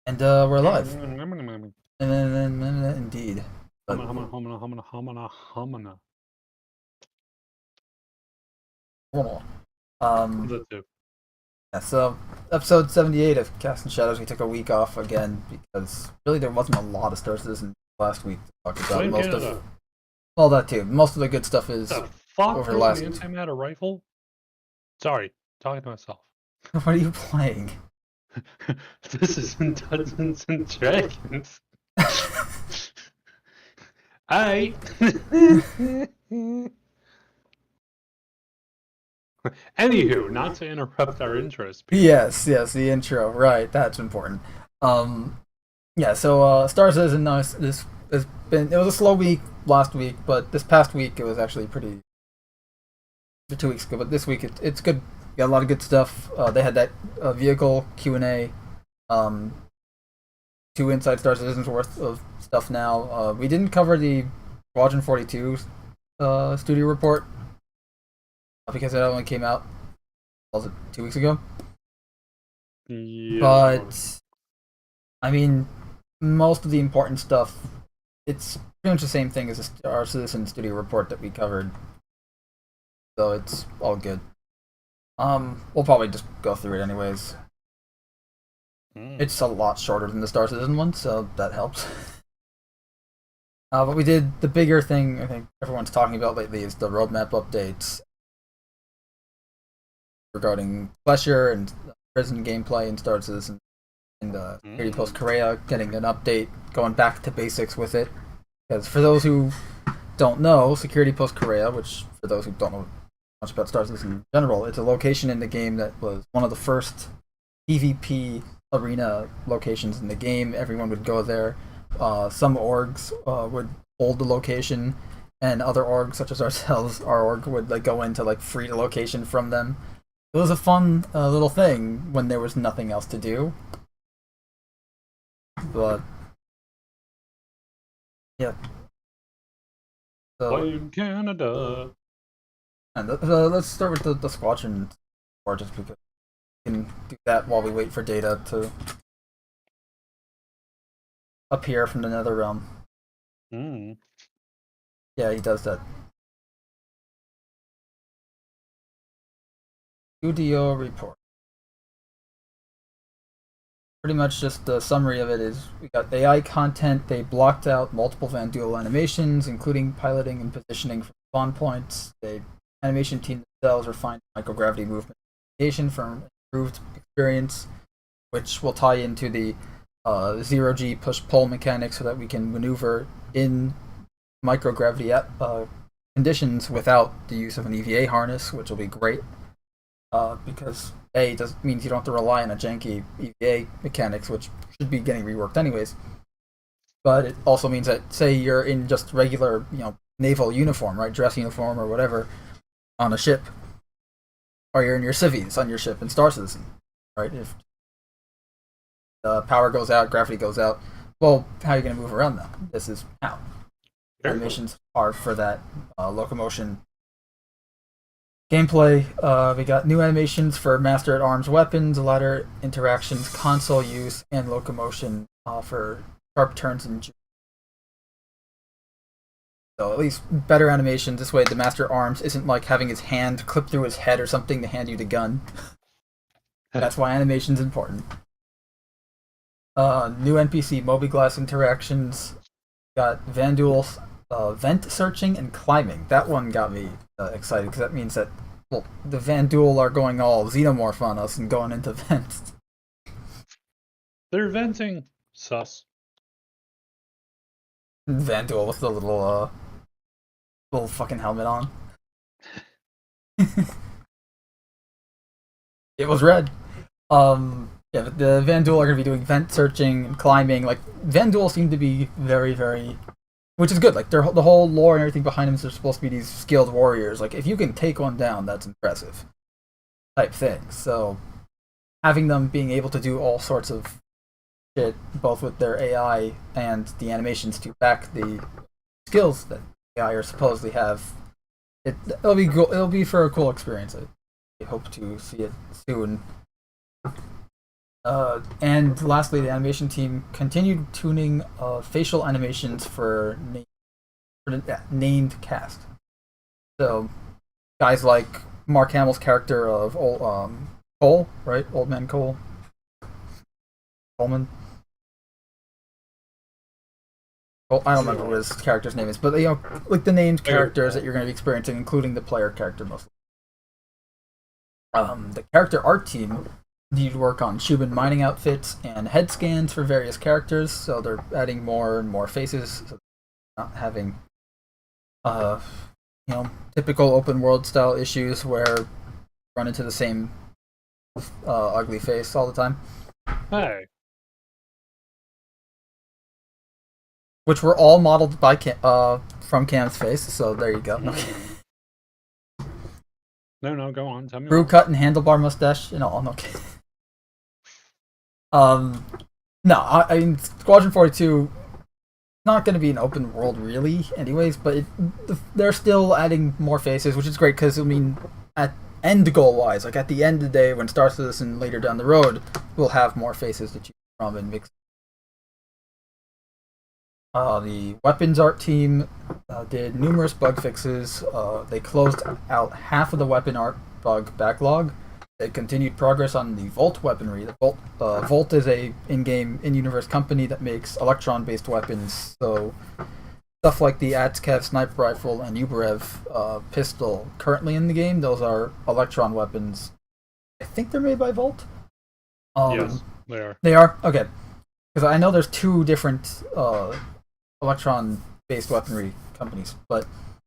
And we're live. Indeed. But, That too. yeah, so episode 78 of Cast and Shadows, we took a week off again because really there wasn't a lot of Star Citizen last week to talk about. Blame Most Canada. of, well, that too. Most of the good stuff is The fuck over threw last. an antimatter rifle? Sorry, talking to myself. What are you playing? This is Dungeons and Dragons. I. Anywho, not to interrupt our intros. Yes, the intro, right? That's important. Yeah. So Star Citizen, this has been. It was a slow week last week, but this past week it was actually pretty. 2 weeks ago, but this week it's good. Got a lot of good stuff. They had that vehicle Q&A, 2 Inside Star Citizens worth of stuff now. We didn't cover the Squadron 42 studio report because it only came out, was it 2 weeks ago? Yeah. But I mean, most of the important stuff, it's pretty much the same thing as the Star Citizen studio report that we covered. So it's all good. We'll probably just go through it anyways. It's a lot shorter than the Star Citizen one, so that helps. But we did the bigger thing I think everyone's talking about lately is the roadmap updates regarding Flesher and prison gameplay and Star Citizen, and Security Post Korea getting an update going back to basics with it. Because for those who don't know, Security Post Korea, which for those who don't know much about Star Citizen in general, it's a location in the game that was one of the first PvP arena locations in the game. Everyone would go there. Some orgs would hold the location, and other orgs, such as ourselves, our org would go in to free the location from them. It was a fun little thing when there was nothing else to do. But yeah. So in Canada. And let's start with the squadron, or just because we can do that while we wait for data to appear from the nether realm. Yeah, he does that. Studio report. Pretty much just the summary of it is we got AI content. They blocked out multiple Van Duel animations, including piloting and positioning from spawn points. The animation team themselves refined microgravity movement for improved experience, which will tie into the zero-G push-pull mechanics so that we can maneuver in microgravity conditions without the use of an EVA harness, which will be great. Because means you don't have to rely on a janky EVA mechanics, which should be getting reworked anyways. But it also means that, say you're in just regular, naval uniform, right, dress uniform or whatever, on a ship, or you're in your civvies on your ship in Star Citizen, right? If the power goes out, gravity goes out, well, how are you going to move around now? This is how. Animations are for that locomotion. Gameplay, we got new animations for Master at Arms weapons, ladder interactions, console use, and locomotion for sharp turns and so at least better animations. This way the Master at Arms isn't like having his hand clip through his head or something to hand you the gun. That's why animation's important. New NPC Moby-Glass interactions. Got Van Duel's vent searching and climbing. That one got me excited because that means that the Van Duel are going all xenomorph on us and going into vents. They're venting. Sus. Van Duel with the little fucking helmet on. It was red. Yeah, but the Van Duel are going to be doing vent searching and climbing. Van Duel seem to be very, very, which is good. The whole lore and everything behind them is they're supposed to be these skilled warriors. If you can take one down, that's impressive. Type thing. So having them being able to do all sorts of shit, both with their AI and the animations to back the skills that AI are supposedly have, it'll be cool. It'll be for a cool experience. I hope to see it soon. And lastly, the animation team continued tuning facial animations for named cast. So, guys like Mark Hamill's character of Cole, right? Old Man Cole. Coleman. Oh, I don't remember what his character's name is, but like the named characters that you're going to be experiencing, including the player character mostly. The character art team need to work on Shubin mining outfits and head scans for various characters, so they're adding more and more faces, so not having typical open world style issues where you run into the same ugly face all the time. Hey. Which were all modeled by from Cam's face, so there you go. No, go on. Tell me. Brew cut and handlebar mustache and all. No kidding. No, I mean Squadron 42 not going to be an open world really, anyways. But they're still adding more faces, which is great because I mean, at end goal wise, like at the end of the day, when Star Citizen later down the road, we'll have more faces to choose from and mix. The weapons art team did numerous bug fixes. They closed out half of the weapon art bug backlog. They continued progress on the Volt weaponry. The Volt is a in-universe company that makes electron-based weapons. So stuff like the Atskev sniper rifle and Uberev pistol currently in the game, those are electron weapons. I think they're made by Volt. Yes, they are. They are? Okay. Because I know there's two different electron-based weaponry companies. But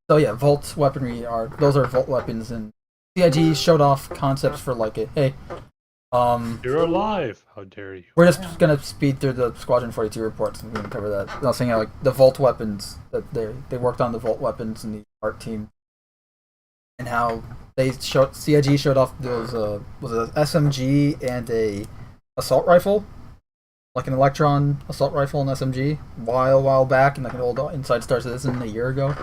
so yeah, Volt weaponry those are Volt weapons, and CIG showed off concepts for like hey, you're alive. How dare you? We're just gonna speed through the Squadron 42 reports and we're gonna cover that. I was saying like the Volt weapons that they worked on the Volt weapons in the art team, and how CIG showed off those was it an SMG and a assault rifle. Like an electron assault rifle and SMG while back in like an old Inside Star Citizen a year ago.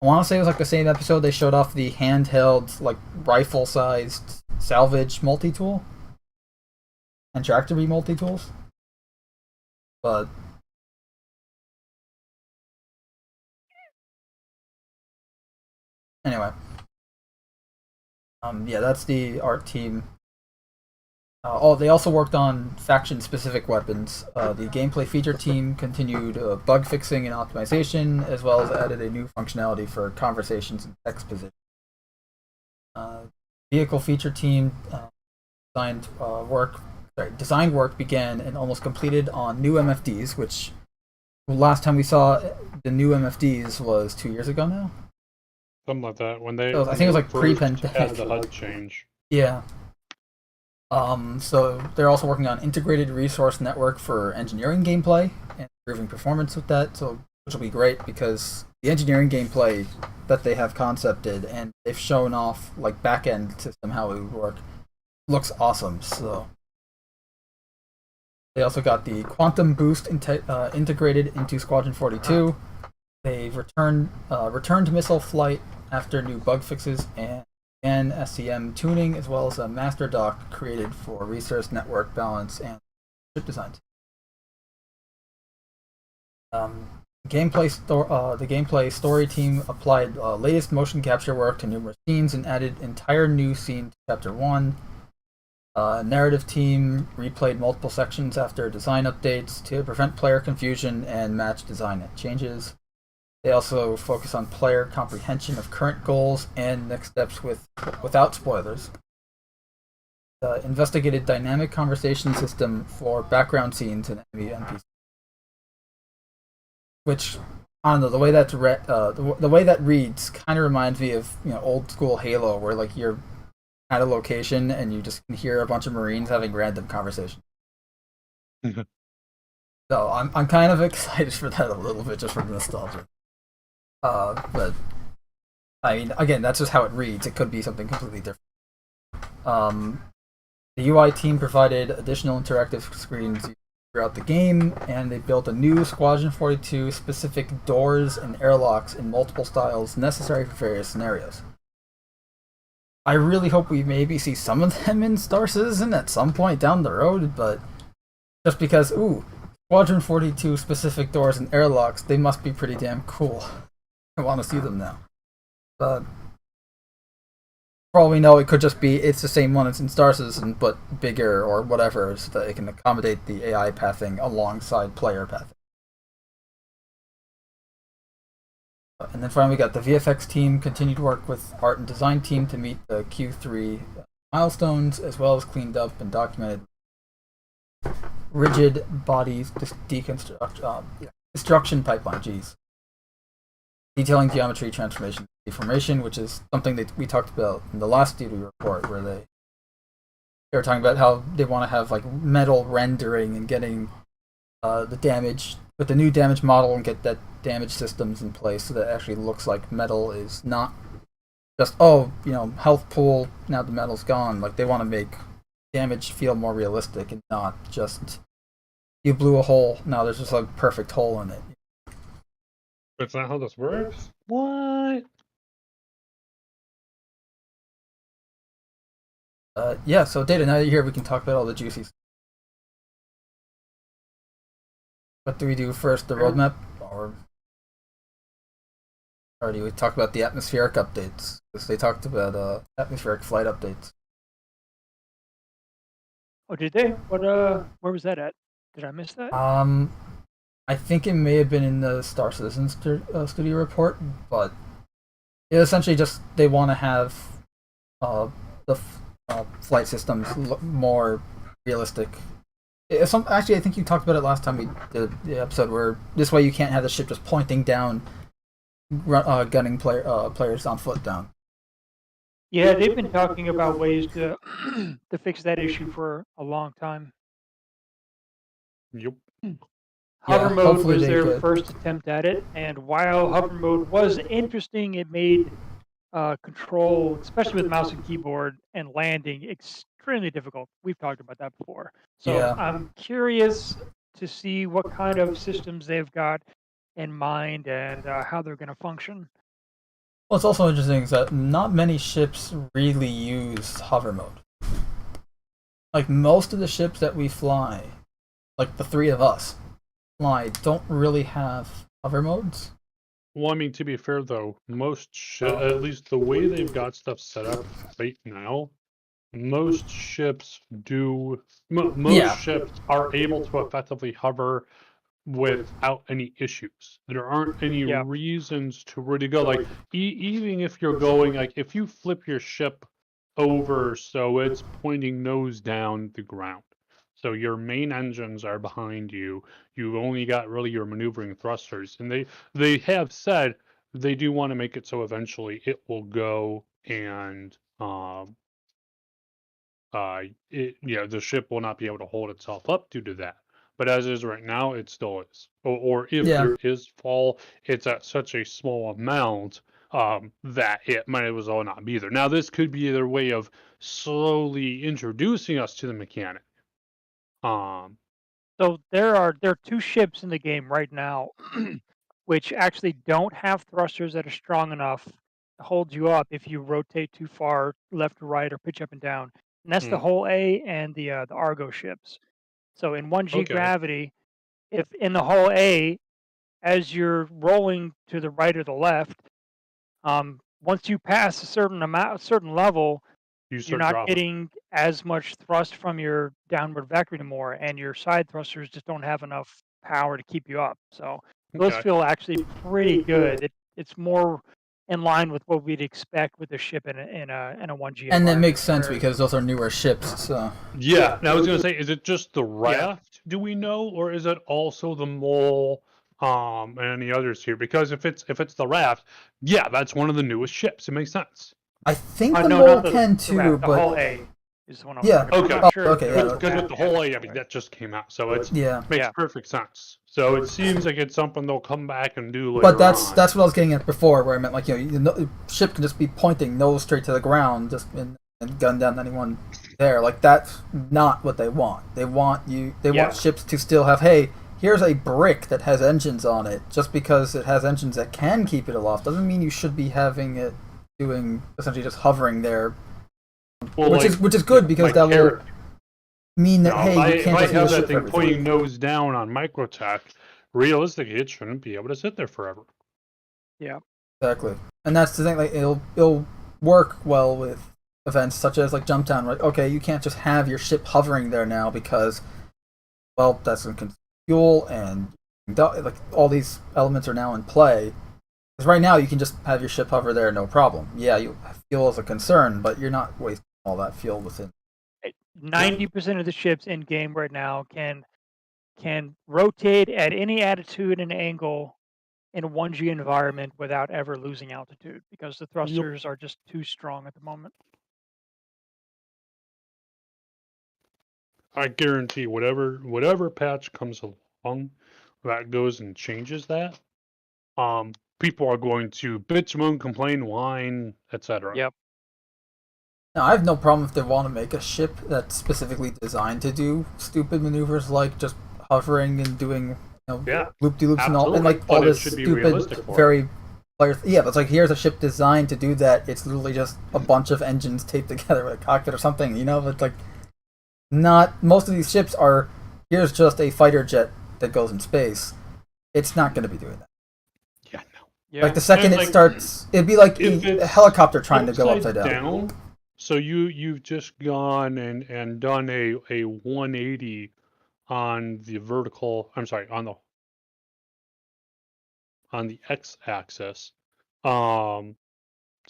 I want to say it was like the same episode they showed off the handheld like rifle-sized salvage multi-tool and tractor beam multi-tools. But anyway, yeah, that's the art team. They also worked on faction-specific weapons. The gameplay feature team continued bug fixing and optimization, as well as added a new functionality for conversations and text position. Vehicle feature team design work began and almost completed on new MFDs, which last time we saw the new MFDs was 2 years ago now. Something like that. I think it was like pre-pandemic. Had the HUD change. Yeah. So they're also working on integrated resource network for engineering gameplay and improving performance with that. So which will be great because the engineering gameplay that they have concepted and they've shown off like back end system how it would work looks awesome. So they also got the quantum boost integrated into Squadron 42. They've returned missile flight after new bug fixes and SCM tuning, as well as a master dock created for resource network balance and chip design. The gameplay story team applied latest motion capture work to numerous scenes and added entire new scene to Chapter 1. Narrative team replayed multiple sections after design updates to prevent player confusion and match design changes. They also focus on player comprehension of current goals and next steps without spoilers. Investigated dynamic conversation system for background scenes and enemy NPCs. Which, I don't know, the way that reads kind of reminds me of old school Halo, where like you're at a location and you just can hear a bunch of Marines having random conversations. So I'm kind of excited for that a little bit just from nostalgia. But I mean, again, that's just how it reads. It could be something completely different. The UI team provided additional interactive screens throughout the game, and they built a new Squadron 42 specific doors and airlocks in multiple styles necessary for various scenarios. I really hope we maybe see some of them in Star Citizen at some point down the road, but just because, Squadron 42 specific doors and airlocks, they must be pretty damn cool. I want to see them now. But for all we know, it could just be it's the same one as in Star Citizen, but bigger or whatever, so that it can accommodate the AI pathing alongside player pathing. And then finally, we got the VFX team continued to work with art and design team to meet the Q3 milestones, as well as cleaned up and documented rigid body destruction pipeline. Jeez. Detailing geometry transformation deformation, which is something that we talked about in the last duty report, where they were talking about how they want to have like metal rendering and getting the damage with the new damage model and get that damage systems in place so that it actually looks like metal is not just health pool, now the metal's gone. Like they want to make damage feel more realistic and not just you blew a hole, now there's just a perfect hole in it. That's not how this works? What? Yeah, so Data, now that you're here, we can talk about all the juicy stuff. What do we do first, the roadmap? Or do we talk about the atmospheric updates? Because they talked about atmospheric flight updates. Oh, did they? What? Where was that at? Did I miss that? I think it may have been in the Star Citizen studio report, but it essentially just they want to have the flight systems look more realistic. Actually, I think you talked about it last time we did the episode, where this way you can't have the ship just pointing down, gunning players on foot down. Yeah, they've been talking about ways to to fix that issue for a long time. Yep. Hover mode was their first attempt at it, and while hover mode was interesting, it made control, especially with mouse and keyboard and landing, extremely difficult. We've talked about that before. So Yeah. I'm curious to see what kind of systems they've got in mind and how they're going to function. What's also interesting is that not many ships really use hover mode. Like most of the ships that we fly, like the three of us fly, don't really have hover modes. Well, I mean, to be fair though, most at least the way they've got stuff set up right now, most ships do. Most ships are able to effectively hover without any issues. There aren't any reasons to really go. Like even if you're going, like if you flip your ship over so it's pointing nose down the ground, so your main engines are behind you. You've only got really your maneuvering thrusters, and they have said they do want to make it so eventually it will go and the ship will not be able to hold itself up due to that. But as is right now, it still is. Or if there is fall, it's at such a small amount that it might as well not be there. Now, this could be their way of slowly introducing us to the mechanic. So there are two ships in the game right now, which actually don't have thrusters that are strong enough to hold you up if you rotate too far left or right or pitch up and down. And that's the Hull A and the Argo ships. So in 1G gravity, if in the Hull A, as you're rolling to the right or the left, once you pass a certain level, you're not getting as much thrust from your downward vector anymore, and your side thrusters just don't have enough power to keep you up. So those feel actually pretty good. It's more in line with what we'd expect with a ship in a 1G. And that makes sense because those are newer ships. So yeah, now I was gonna say, is it just the raft? Do we know, or is it also the mole? And any others here? Because if it's the raft, that's one of the newest ships. It makes sense. I think the mole can too, but the Hull A is the one I'm Because with the Hull A, I mean that just came out, so it makes perfect sense. So it seems like it's something they'll come back and do later. But that's what I was getting at before, where I meant like the ship can just be pointing nose straight to the ground, just and gun down anyone there. Like that's not what they want. They want want ships to still have here's a brick that has engines on it. Just because it has engines that can keep it aloft doesn't mean you should be having it doing essentially just hovering there Well, which is good because that will Carrick. mean that Now, hey, you can't if just I have use a that ship for thing everything. pointing nose down on Microtech, realistically, it shouldn't be able to sit there forever. Yeah. Exactly, and that's the thing. Like it'll work well with events such as like Jumptown. Right? Okay, you can't just have your ship hovering there now because, well, that's going to consume fuel and like all these elements are now in play. Because right now you can just have your ship hover there, no problem. Yeah, fuel is a concern, but you're not wasting all that fuel within. 90% of the ships in game right now can rotate at any attitude and angle in a 1G environment without ever losing altitude because the thrusters are just too strong at the moment. I guarantee whatever patch comes along that goes and changes that, people are going to bitch, moan, complain, whine, etc. Yep. Now, I have no problem if they want to make a ship that's specifically designed to do stupid maneuvers like just hovering and doing loop-de-loops and all, and like all this stupid, very player. Yeah, but it's like here's a ship designed to do that. It's literally just a bunch of engines taped together with a cockpit or something. But it's like not most of these ships are. Here's just a fighter jet that goes in space. It's not going to be doing that. Yeah, no. Yeah. Like the second it starts, it'd be like a helicopter trying to go upside down. So you've just gone and done a 180 on the vertical. I'm sorry, on the x-axis. So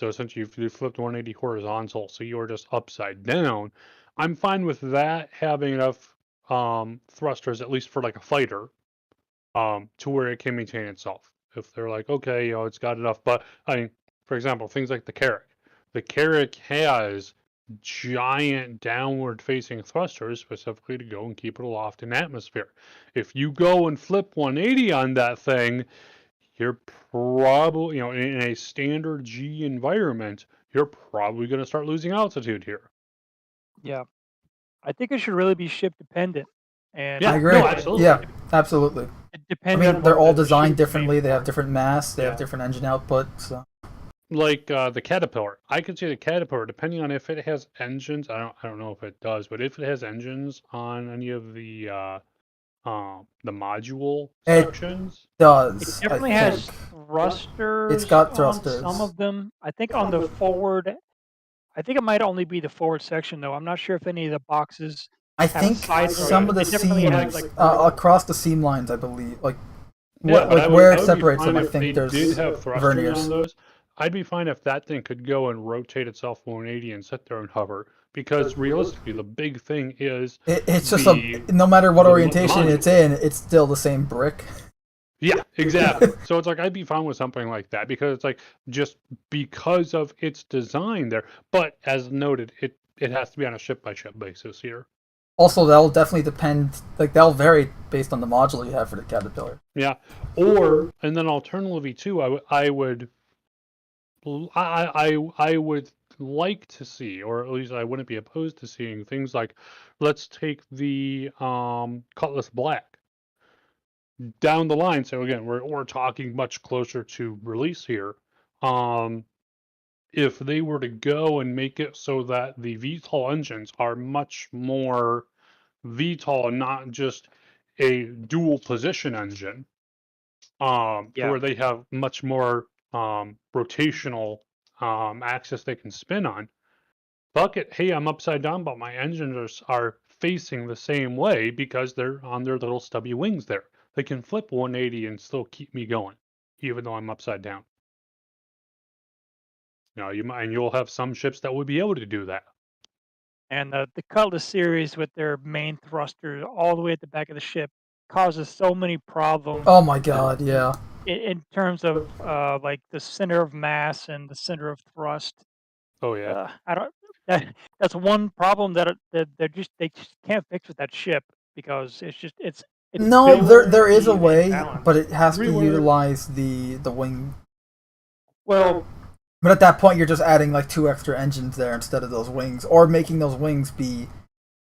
essentially you flipped 180 horizontal, so you're just upside down. I'm fine with that having enough thrusters, at least for like a fighter, to where it can maintain itself. If they're like, okay, it's got enough. But I mean, for example, things like the Carrick. The Carrick has giant downward facing thrusters specifically to go and keep it aloft in atmosphere. If you go and flip 180 on that thing, you're probably, in a standard G environment, you're probably going to start losing altitude here. Yeah. I think it should really be ship dependent. And I agree. No, absolutely. Yeah, absolutely. it I depends mean, on they're what all the designed ship's made differently. They have for. different mass. They Yeah. have different engine output. So. Like the Caterpillar, I could see the Caterpillar, depending on if it has engines. I don't know if it does, but if it has engines on any of the module sections, It does. It definitely has thrusters. It's got on thrusters. some of them. I think on the forward. I think it might only be the forward section though. I'm not sure if any of the boxes. I think some of the seams across the seam lines, I believe, like where it separates them. I think there's did have thrusters verniers on those. I'd be fine if that thing could go and rotate itself 180 and sit there and hover. Because realistically, the big thing is it's just no matter what orientation it's in, it's still the same brick. Yeah, exactly. So it's like I'd be fine with something like that because it's like just because of its design there. But as noted, it has to be on a ship by ship basis here. Also, that'll definitely depend. Like that'll vary based on the module you have for the Caterpillar. Yeah, and then alternatively too, I would like to see, or at least I wouldn't be opposed to seeing things like, let's take the Cutlass Black down the line. So again, we're talking much closer to release here. If they were to go and make it so that the VTOL engines are much more VTOL and not just a dual position engine, where they have much more rotational axis they can spin on. Fuck it, hey, I'm upside down, but my engines are facing the same way because they're on their little stubby wings there. They can flip 180 and still keep me going, even though I'm upside down. You'll have some ships that would be able to do that. And the Cutlass series with their main thruster all the way at the back of the ship causes so many problems. Oh my god, yeah. In terms of like the center of mass and the center of thrust. Oh yeah. That's one problem that they just can't fix with that ship because it's no, there is a way, but it has to utilize the wing. Well, but at that point, you're just adding like 2 extra engines there instead of those wings, or making those wings be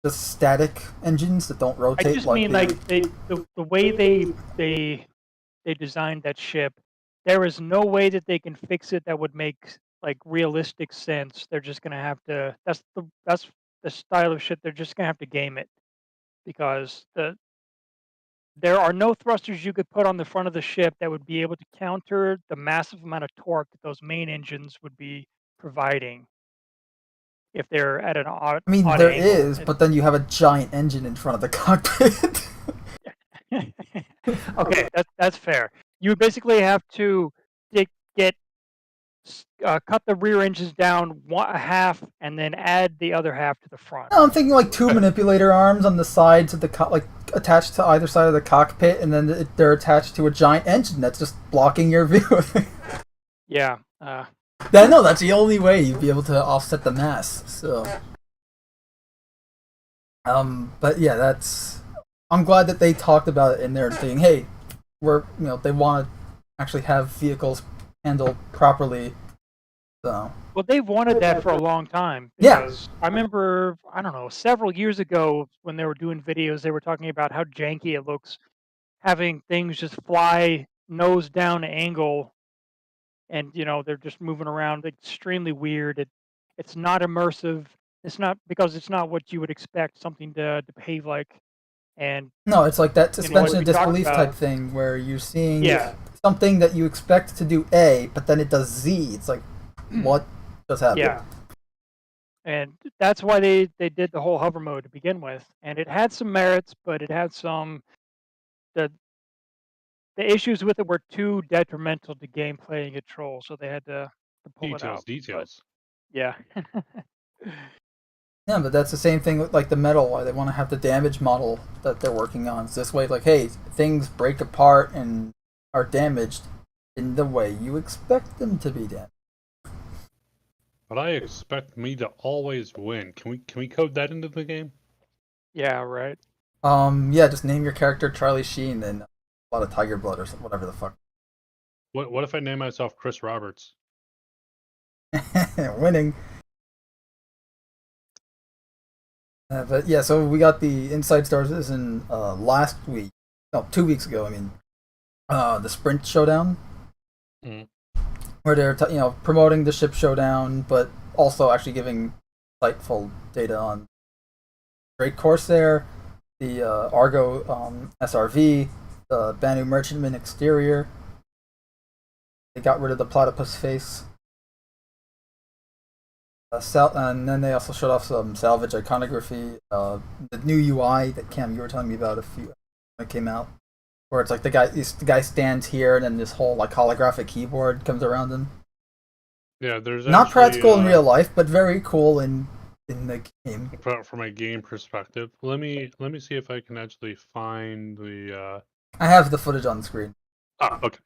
just static engines that don't rotate. I just mean the way they designed that ship. There is no way that they can fix it that would make like realistic sense, they're just gonna have to. That's the style of shit. They're just gonna have to game it because there are no thrusters you could put on the front of the ship that would be able to counter the massive amount of torque that those main engines would be providing if they're at an odd, I mean, odd there angle. is, but then you have a giant engine in front of the cockpit. Okay, that's fair. You would basically have to get cut the rear engines down a half and then add the other half to the front. No, I'm thinking like two manipulator arms on the sides of the like attached to either side of the cockpit, and then they're attached to a giant engine that's just blocking your view. Yeah. No, that's the only way you'd be able to offset the mass. So, but yeah, that's. I'm glad that they talked about it in their thing. Hey, they want to actually have vehicles handled properly. So. Well, they've wanted that for a long time. Yeah. I remember, I don't know, several years ago when they were doing videos, they were talking about how janky it looks, having things just fly nose down angle, and they're just moving around extremely weird. It's not immersive. It's not because it's not what you would expect something to behave like. And no, it's like that suspension of disbelief about, type thing where you're seeing yeah. something that you expect to do A, but then it does Z. It's like, what just happened? Yeah. And that's why they did the whole hover mode to begin with. And it had some merits, but it had some the issues with it were too detrimental to gameplay and control, so they had to pull it out. Details. But, yeah. Yeah, but that's the same thing with like the metal. Why they want to have the damage model that they're working on. It's this way, like, hey, things break apart and are damaged in the way you expect them to be damaged. But I expect me to always win. Can we code that into the game? Yeah, right. Yeah, just name your character Charlie Sheen and a lot of Tiger Blood or something, whatever the fuck. What if I name myself Chris Roberts? Winning. But yeah, so we got the Inside Stars in last week. No, 2 weeks ago. I mean, the Sprint Showdown, where they're promoting the ship showdown, but also actually giving insightful data on Great Corsair, the Argo SRV, the Banu Merchantman exterior. They got rid of the platypus face. And then they also showed off some salvage iconography. The new UI that Cam, you were telling me about when it came out, where it's like the guy stands here, and then this whole like holographic keyboard comes around him. Yeah, there's not actually, practical in real life, but very cool in the game. From a game perspective, let me see if I can actually find the. I have the footage on the screen. Oh, okay.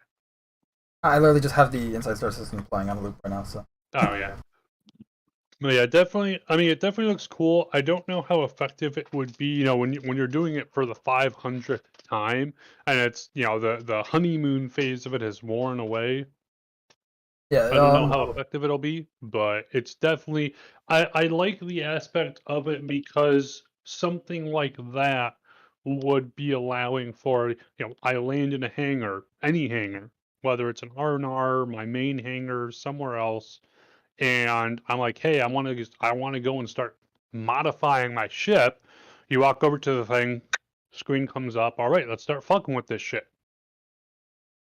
I literally just have the Inside Star system playing on a loop right now. So. Oh yeah. No, yeah, definitely. I mean, it definitely looks cool. I don't know how effective it would be, when you're doing it for the 500th time, and it's the honeymoon phase of it has worn away. Yeah, I don't know how effective it'll be, but it's definitely. I like the aspect of it because something like that would be allowing for I land in a hangar, any hangar, whether it's an R&R, my main hangar, somewhere else. And I'm like, hey, I want to go and start modifying my ship. You walk over to the thing, screen comes up. All right, let's start fucking with this shit.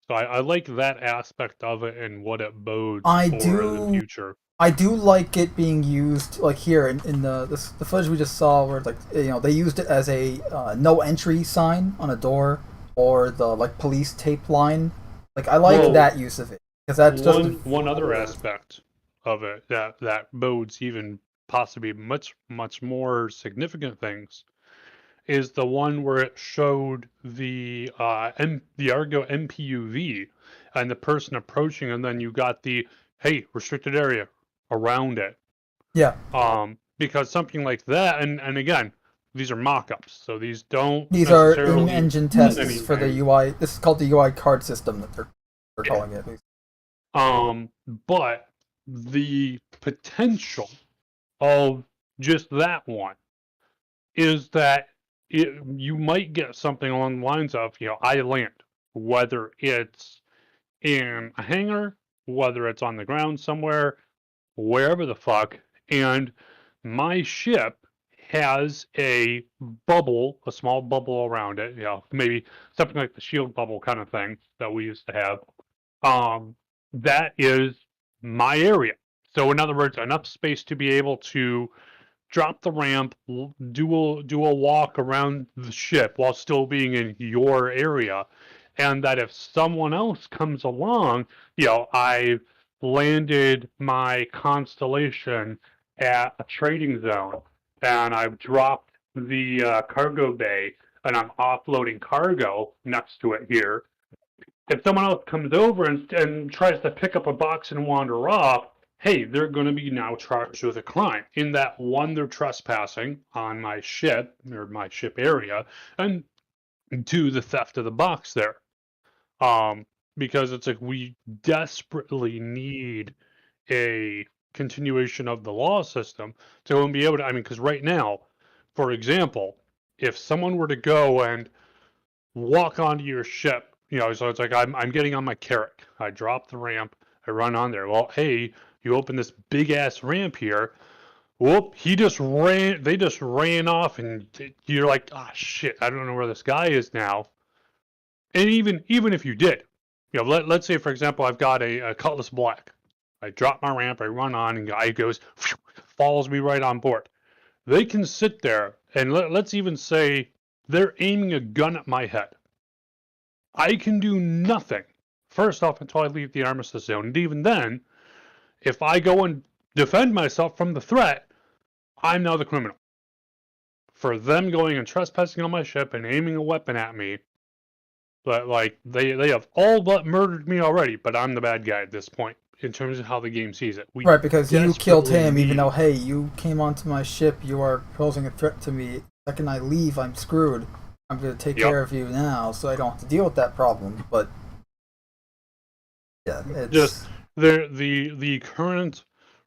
So I like that aspect of it and what it bodes for the future. I do like it being used like here in the footage we just saw, where like they used it as a no entry sign on a door, or the like police tape line. Like I like that use of it because that's just one other aspect of it that bodes even possibly much more significant things is the one where it showed the Argo MPUV and the person approaching, and then you got the hey, restricted area around it. Yeah. Because something like that, and again, these are mock-ups, so these are in-engine tests for the UI. This is called the UI card system that they're calling it. But the potential of just that one is that you might get something along the lines of, I land, whether it's in a hangar, whether it's on the ground somewhere, wherever the fuck, and my ship has a bubble, a small bubble around it, maybe something like the shield bubble kind of thing that we used to have. That is my area. So in other words, enough space to be able to drop the ramp, do a walk around the ship while still being in your area, and that if someone else comes along, I landed my constellation at a trading zone, and I've dropped the cargo bay, and I'm offloading cargo next to it here. If someone else comes over and tries to pick up a box and wander off, hey, they're going to be now charged with a crime. In that, one, they're trespassing on my ship or my ship area, and two, the theft of the box there. Because it's like we desperately need a continuation of the law system to be able to. I mean, because right now, for example, if someone were to go and walk onto your ship, so it's like I'm getting on my Carrack. I drop the ramp. I run on there. Well, hey, you open this big ass ramp here. Whoop! They just ran off, and you're like, ah, shit! I don't know where this guy is now. And even if you did, let's say for example, I've got a Cutlass Black. I drop my ramp. I run on, and guy goes, follows me right on board. They can sit there, and let's even say they're aiming a gun at my head. I can do nothing, first off, until I leave the armistice zone. And even then, if I go and defend myself from the threat, I'm now the criminal. For them going and trespassing on my ship and aiming a weapon at me, but like they have all but murdered me already, but I'm the bad guy at this point in terms of how the game sees it. Right, because you killed him, even though, hey, you came onto my ship, you are posing a threat to me. The second I leave, I'm screwed. I'm going to take care of you now, so I don't have to deal with that problem. But yeah, it's just the current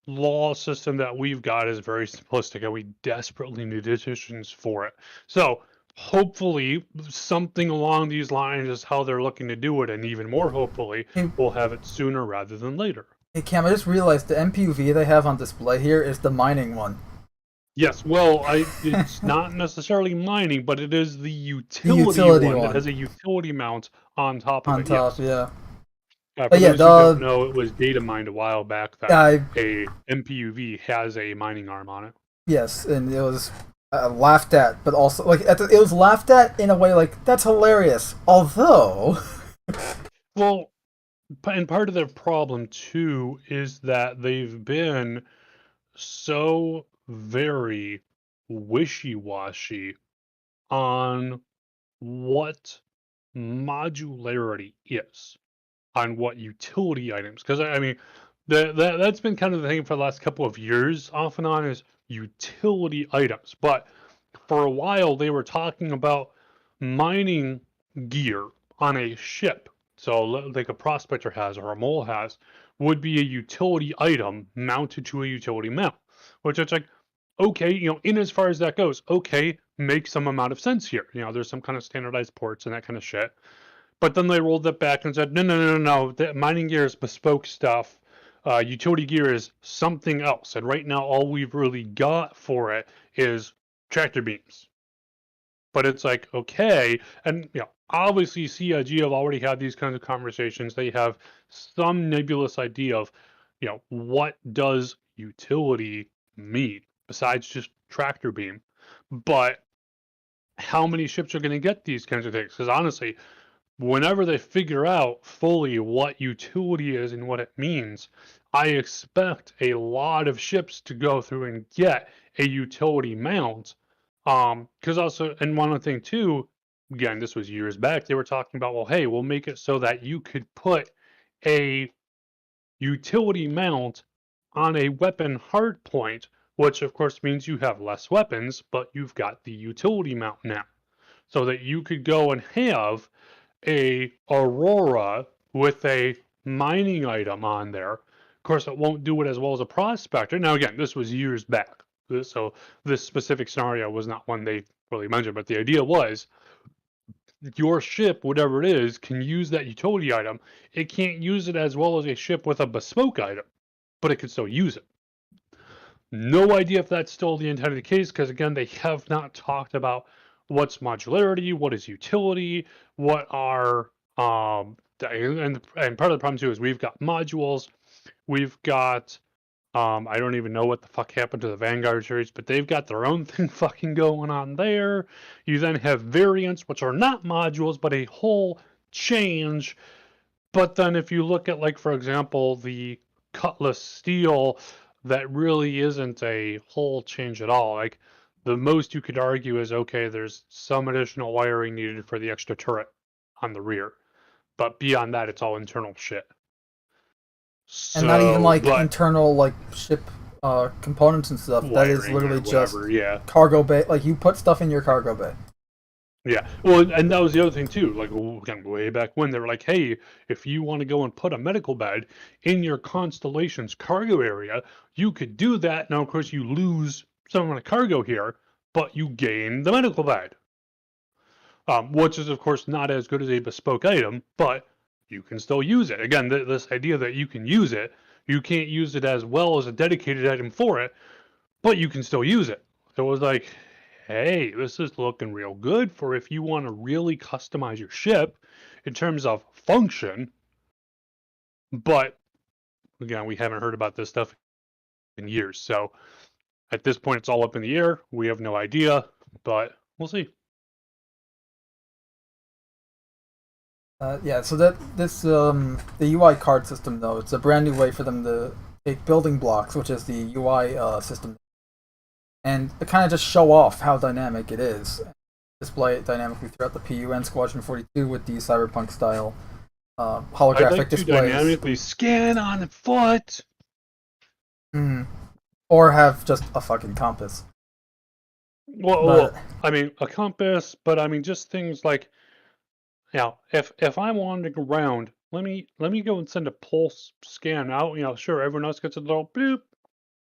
law system that we've got is very simplistic, and we desperately need decisions for it. So hopefully something along these lines is how they're looking to do it, and even more hopefully we'll have it sooner rather than later. Hey Cam, I just realized the MPUV they have on display here is the mining one. Yes, well, it's not necessarily mining, but it is the utility one that has a utility mount on top of it. On top, yes. Yeah. For those who don't know, it was data mined a while back that a MPUV has a mining arm on it. Yes, and it was laughed at, but also like it was laughed at in a way like that's hilarious. Although, well, and part of their problem too is that they've been so very wishy-washy on what modularity is, on what utility items, because I mean that's been kind of the thing for the last couple of years off and on, is utility items. But for a while they were talking about mining gear on a ship, so like a prospector has or a mole has, would be a utility item mounted to a utility mount, which it's like, okay, in as far as that goes, okay, makes some amount of sense here. There's some kind of standardized ports and that kind of shit. But then they rolled it back and said, no, the mining gear is bespoke stuff. Utility gear is something else. And right now, all we've really got for it is tractor beams. But it's like, okay, and obviously CIG have already had these kinds of conversations. They have some nebulous idea of, what does utility mean besides just tractor beam. But how many ships are going to get these kinds of things? Because honestly, whenever they figure out fully what utility is and what it means, I expect a lot of ships to go through and get a utility mount. Because also, and one other thing too, again, this was years back, they were talking about, well, hey, we'll make it so that you could put a utility mount on a weapon hardpoint, which of course means you have less weapons, but you've got the utility mount now. So that you could go and have a Aurora with a mining item on there. Of course, it won't do it as well as a prospector. Now, again, this was years back, so this specific scenario was not one they really mentioned, but the idea was your ship, whatever it is, can use that utility item. It can't use it as well as a ship with a bespoke item, but it could still use it. No idea if that's still the intent of the case, because again, they have not talked about what's modularity, what is utility, what are and part of the problem too is we've got modules, we've got I don't even know what the fuck happened to the Vanguard series, but they've got their own thing fucking going on there. You then have variants, which are not modules, but a whole change. But then if you look at, like, for example, the Cutlass Steel, that really isn't a whole change at all. Like, the most you could argue is, okay, there's some additional wiring needed for the extra turret on the rear. But beyond that, it's all internal shit. And not even like but internal like ship components and stuff. That is wiring literally or just whatever, yeah. cargo bay. Like you put stuff in your cargo bay. Yeah, well, and that was the other thing too. Like, again, way back when they were like, "Hey, if you want to go and put a medical bed in your Constellation's cargo area, you could do that." Now, of course, you lose some amount of cargo here, but you gain the medical bed, which is, of course, not as good as a bespoke item, but you can still use it. Again, this idea that you can use it, you can't use it as well as a dedicated item for it, but you can still use it. So it was like, hey, this is looking real good for if you want to really customize your ship in terms of function. But again, we haven't heard about this stuff in years. So at this point, it's all up in the air. We have no idea, but we'll see. Yeah, so the UI card system though, it's a brand new way for them to take building blocks, which is the UI system, and to kind of just show off how dynamic it is. Display it dynamically throughout the PUN Squadron 42 with the cyberpunk style holographic I'd like displays. to dynamically scan on foot. Or have just a fucking compass. Well, I mean, a compass, but I mean, just things like, if I'm wandering around, let me go and send a pulse scan out. Sure, everyone else gets a little boop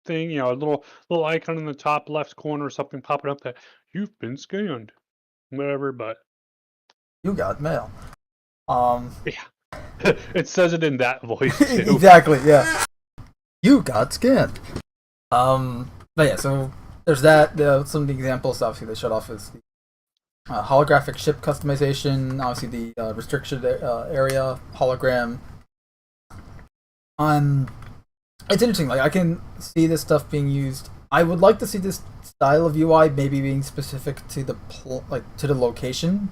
thing, a little icon in the top left corner or something popping up that you've been scanned, whatever. But you got mail. Yeah, it says it in that voice too. Exactly. Yeah. You got scanned. But yeah, so there's that. Some of the examples, obviously, they shut off is the holographic ship customization, obviously the restricted area hologram. It's interesting. Like I can see this stuff being used. I would like to see this style of UI maybe being specific to the to the location,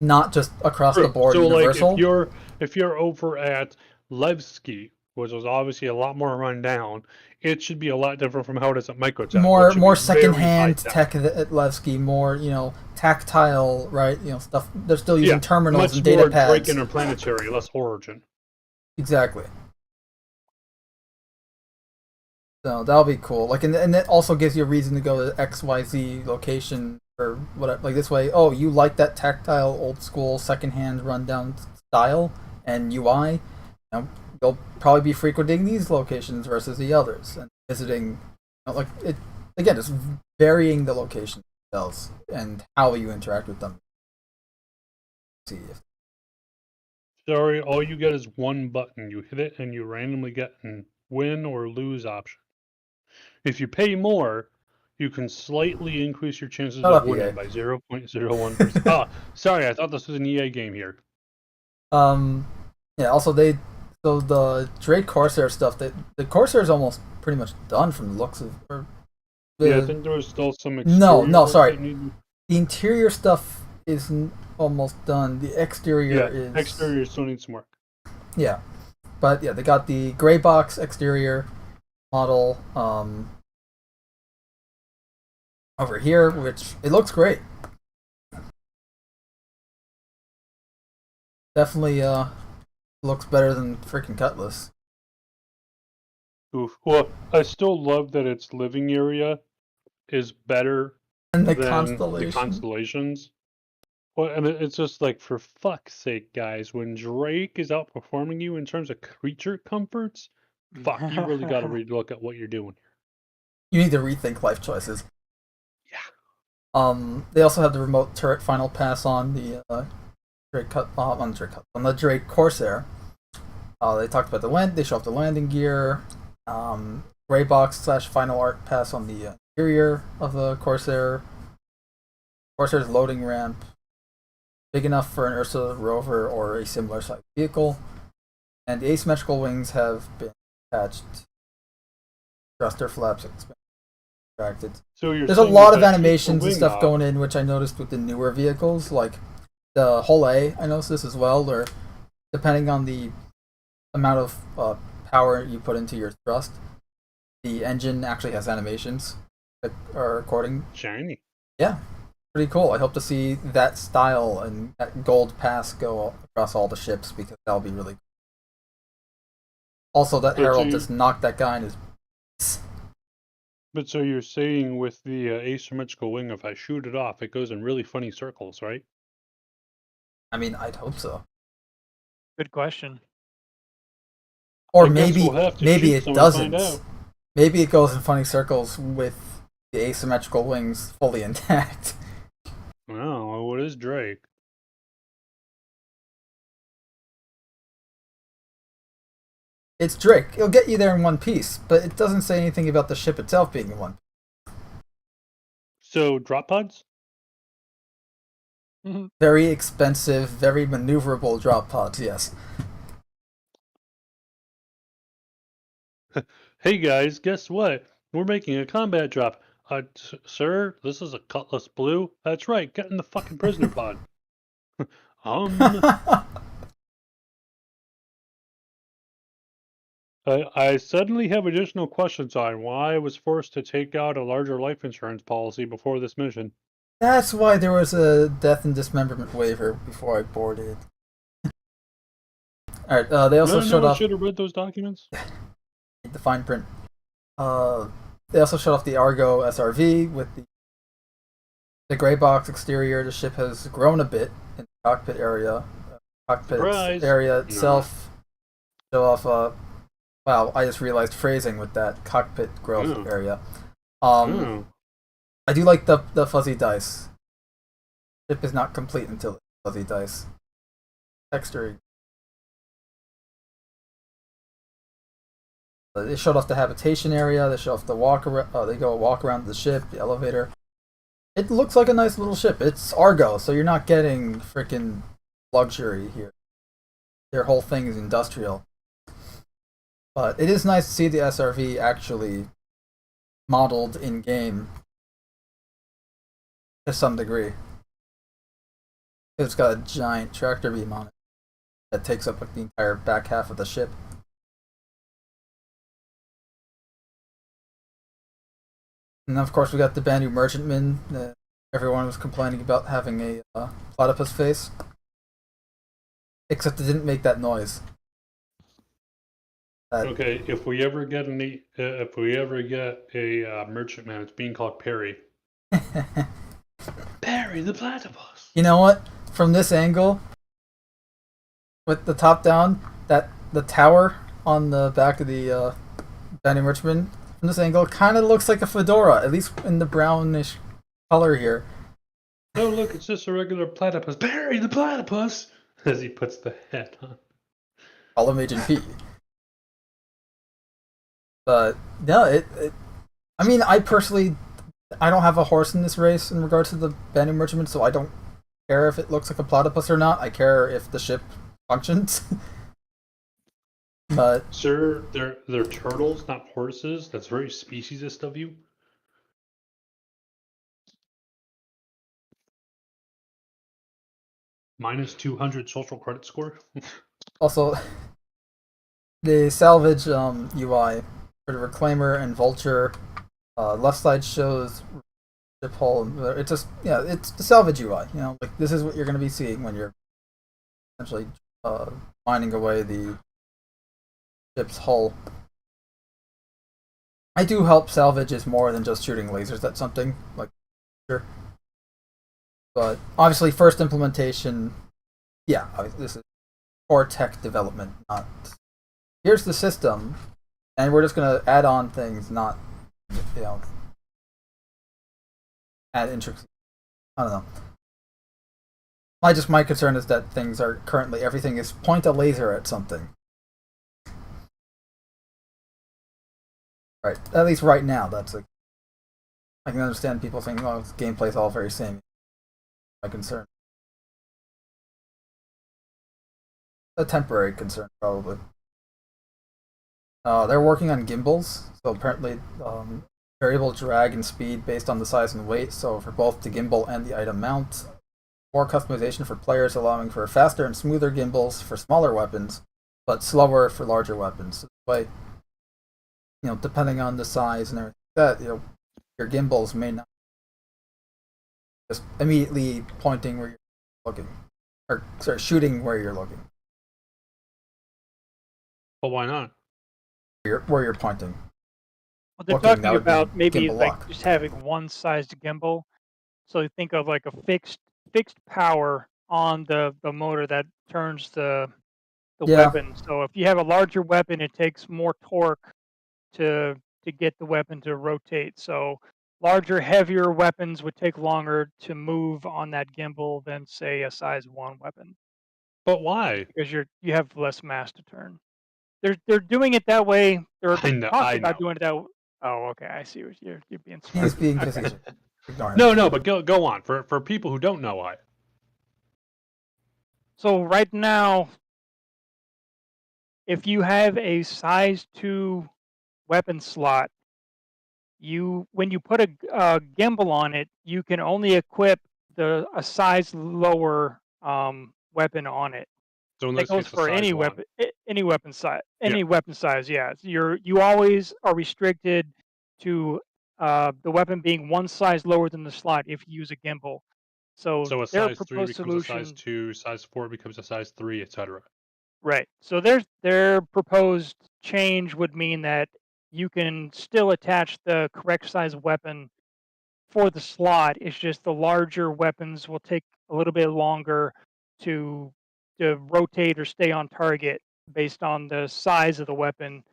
not just across the board. So, universal. Like if you're over at Levski, which was obviously a lot more run down, it should be a lot different from how it is at Microtech. More secondhand tech at Levski, more tactile, right? Stuff. They're still using terminals and data pads. Much more Drake Interplanetary, less Origin. Exactly. So that'll be cool. Like, and it also gives you a reason to go to XYZ location or whatever. Like this way, oh, you like that tactile, old school, secondhand, rundown style and UI. You'll probably be frequenting these locations versus the others and visiting. Like it again, it's varying the location themselves and how you interact with them. See if. Sorry, all you get is one button. You hit it and you randomly get an win or lose option. If you pay more, you can slightly increase your chances of winning by 0.01%. Oh, sorry, I thought this was an EA game here. Yeah. Also, the Drake Corsair stuff. The Corsair is almost pretty much done from the looks of. I think there was still some. No, sorry. The interior stuff is almost done. The exterior is. Exterior still needs some work. Yeah, but yeah, they got the gray box exterior model over here, which it looks great. Definitely looks better than freaking Cutlass. Oof. Well, I still love that its living area is better than the Constellations. Well, and it's just like, for fuck's sake, guys, when Drake is outperforming you in terms of creature comforts, fuck, you really got to relook at what you're doing here. You need to rethink life choices. Yeah. They also have the remote turret final pass on the Drake on the Drake Corsair. They talked about they show off the landing gear. gray box / final arc pass on the interior of the Corsair. Corsair's loading ramp, big enough for an Ursa rover or a similar sized vehicle, and the asymmetrical wings have been attached. Thruster flaps extracted. So There's a lot of animations and stuff going in, which I noticed with the newer vehicles, like the Hull A. I noticed this as well, or depending on the amount of power you put into your thrust, the engine actually has animations that are according. Shiny. Yeah, pretty cool. I hope to see that style and that gold pass go across all the ships, because that'll be really cool. Also, that Herald just knocked that guy in his. But so you're saying with the asymmetrical wing, if I shoot it off, it goes in really funny circles, right? I mean, I'd hope so. Good question. Or I guess maybe we'll have to maybe shoot it some and doesn't. find out. Maybe it goes in funny circles with the asymmetrical wings fully intact. Oh, what is Drake? It's Drake. It'll get you there in one piece, but it doesn't say anything about the ship itself being in one piece. So drop pods? Very expensive, very maneuverable drop pods, yes. Hey guys, guess what? We're making a combat drop. Sir, this is a Cutlass Blue. That's right, get in the fucking prisoner pod. I suddenly have additional questions on why I was forced to take out a larger life insurance policy before this mission. That's why there was a death and dismemberment waiver before I boarded. Alright, they also showed off. I should have read those documents. The fine print. They also showed off the Argo SRV with the gray box exterior. The ship has grown a bit in the cockpit area. Cockpit area itself. Show off. Wow, I just realized phrasing with that cockpit growth area. I do like the fuzzy dice. Ship is not complete until it's fuzzy dice. Texturing. They showed off the habitation area. They showed off the walk around. They go walk around the ship, the elevator. It looks like a nice little ship. It's Argo, so you're not getting freaking luxury here. Their whole thing is industrial. But it is nice to see the SRV actually modeled in game to some degree. It's got a giant tractor beam on it that takes up like the entire back half of the ship. And of course we got the Banu Merchantman that everyone was complaining about having a platypus face. Except it didn't make that noise. Okay, if we ever get a merchantman, it's being called Perry. Perry the platypus. You know what? From this angle, with the top down, the tower on the back of the Banu Merchantman, from this angle, kind of looks like a fedora, at least in the brownish color here. Oh look, it's just a regular platypus. Perry the platypus, as he puts the hat on. Call him Agent P. But no, I mean, I personally, I don't have a horse in this race in regards to the Banu Merchantman, so I don't care if it looks like a platypus or not. I care if the ship functions. But sir, they're turtles, not horses. That's very speciesist of you. Minus 200 social credit score. Also, the salvage UI for the Reclaimer and Vulture. Left side shows ship hull. It's just it's the salvage UI. You know, like this is what you're going to be seeing when you're essentially mining away the ship's hull. I do hope salvage is more than just shooting lasers at something, like sure. But obviously, first implementation, this is core tech development, not here's the system, and we're just gonna add on things, not add intricacies. I don't know. My concern is that things are currently everything is point a laser at something. Right. At least right now, that's like. I can understand people saying, "Oh, this gameplay's all very same." My concern. A temporary concern, probably. They're working on gimbals, so apparently variable drag and speed based on the size and weight. So for both the gimbal and the item mount, more customization for players, allowing for faster and smoother gimbals for smaller weapons, but slower for larger weapons. So by depending on the size and everything, that your gimbals may not just immediately pointing where you're looking, or sorry, shooting where you're looking. But why not? Where you're pointing. Well, they're Looking, that talking would be about maybe gimbal like lock. just having one sized gimbal. So you think of like a fixed power on the motor that turns the Yeah. weapon. So if you have a larger weapon, it takes more torque to get the weapon to rotate. So larger, heavier weapons would take longer to move on that gimbal than say a size 1 weapon, But why? because you have less mass to turn. They're doing it that way. They're I know. talking about doing it that way. Oh, okay. I see what you're being smart. He's being Okay. facetious. Ignore him. No, but go on. For people who don't know why. So right now, if you have a size 2 weapon slot, when you put a gimbal on it, you can only equip a size lower weapon on it. So in That this goes case, for a size any one. weapon, any weapon size, Yeah. weapon size. Yeah, you always are restricted to the weapon being one size lower than the slot if you use a gimbal. So So a their size 3 proposed becomes a size solution, 2, size 4 becomes a size 3, etc. right? So their proposed change would mean that you can still attach the correct size weapon for the slot. It's just the larger weapons will take a little bit longer to rotate or stay on target based on the size of the weapon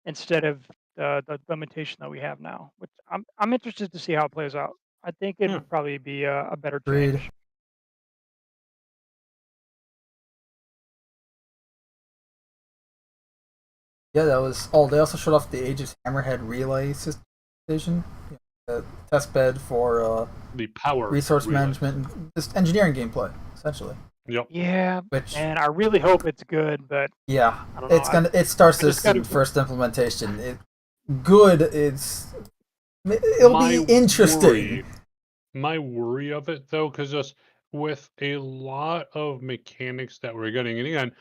instead of the limitation that we have now. Which I'm interested to see how it plays out. I think Yeah. it'd probably be a better Agreed. change. Yeah, that was. Oh, they also showed off the Aegis Hammerhead relay station, the test bed for The power resource relays. management and just engineering gameplay, essentially. Yep. Yeah, Which, and I really hope it's good, but yeah, I don't know. it's gonna. It starts I just this gotta- first implementation. Good. It'll be interesting. My worry of it, though, because just with a lot of mechanics that we're getting, and again,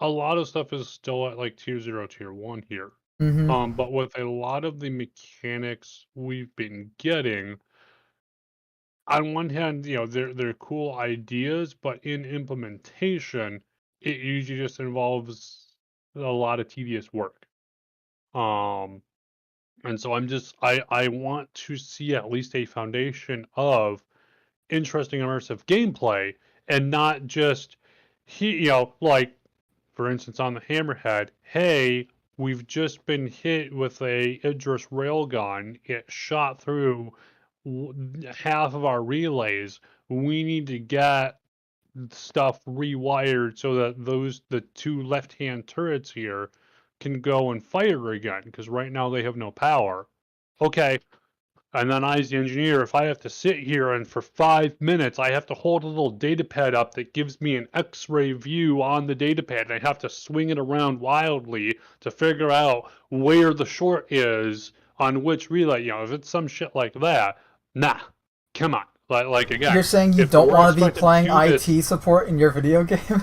a lot of stuff is still at like tier 0, tier 1 here. Mm-hmm. But with a lot of the mechanics we've been getting, on one hand, they're cool ideas, but in implementation, it usually just involves a lot of tedious work. And so I want to see at least a foundation of interesting immersive gameplay, and not just like, for instance, on the Hammerhead, hey, we've just been hit with a Idris railgun. It shot through half of our relays. We need to get stuff rewired so that the two left-hand turrets here can go and fire again, because right now they have no power. Okay, and then I, as the engineer, if I have to sit here and for 5 minutes I have to hold a little data pad up that gives me an X-ray view on the data pad, and I have to swing it around wildly to figure out where the short is on which relay, if it's some shit like that, nah, come on. Like again, You're saying you if don't we're want to be expected playing do IT this, support in your video game?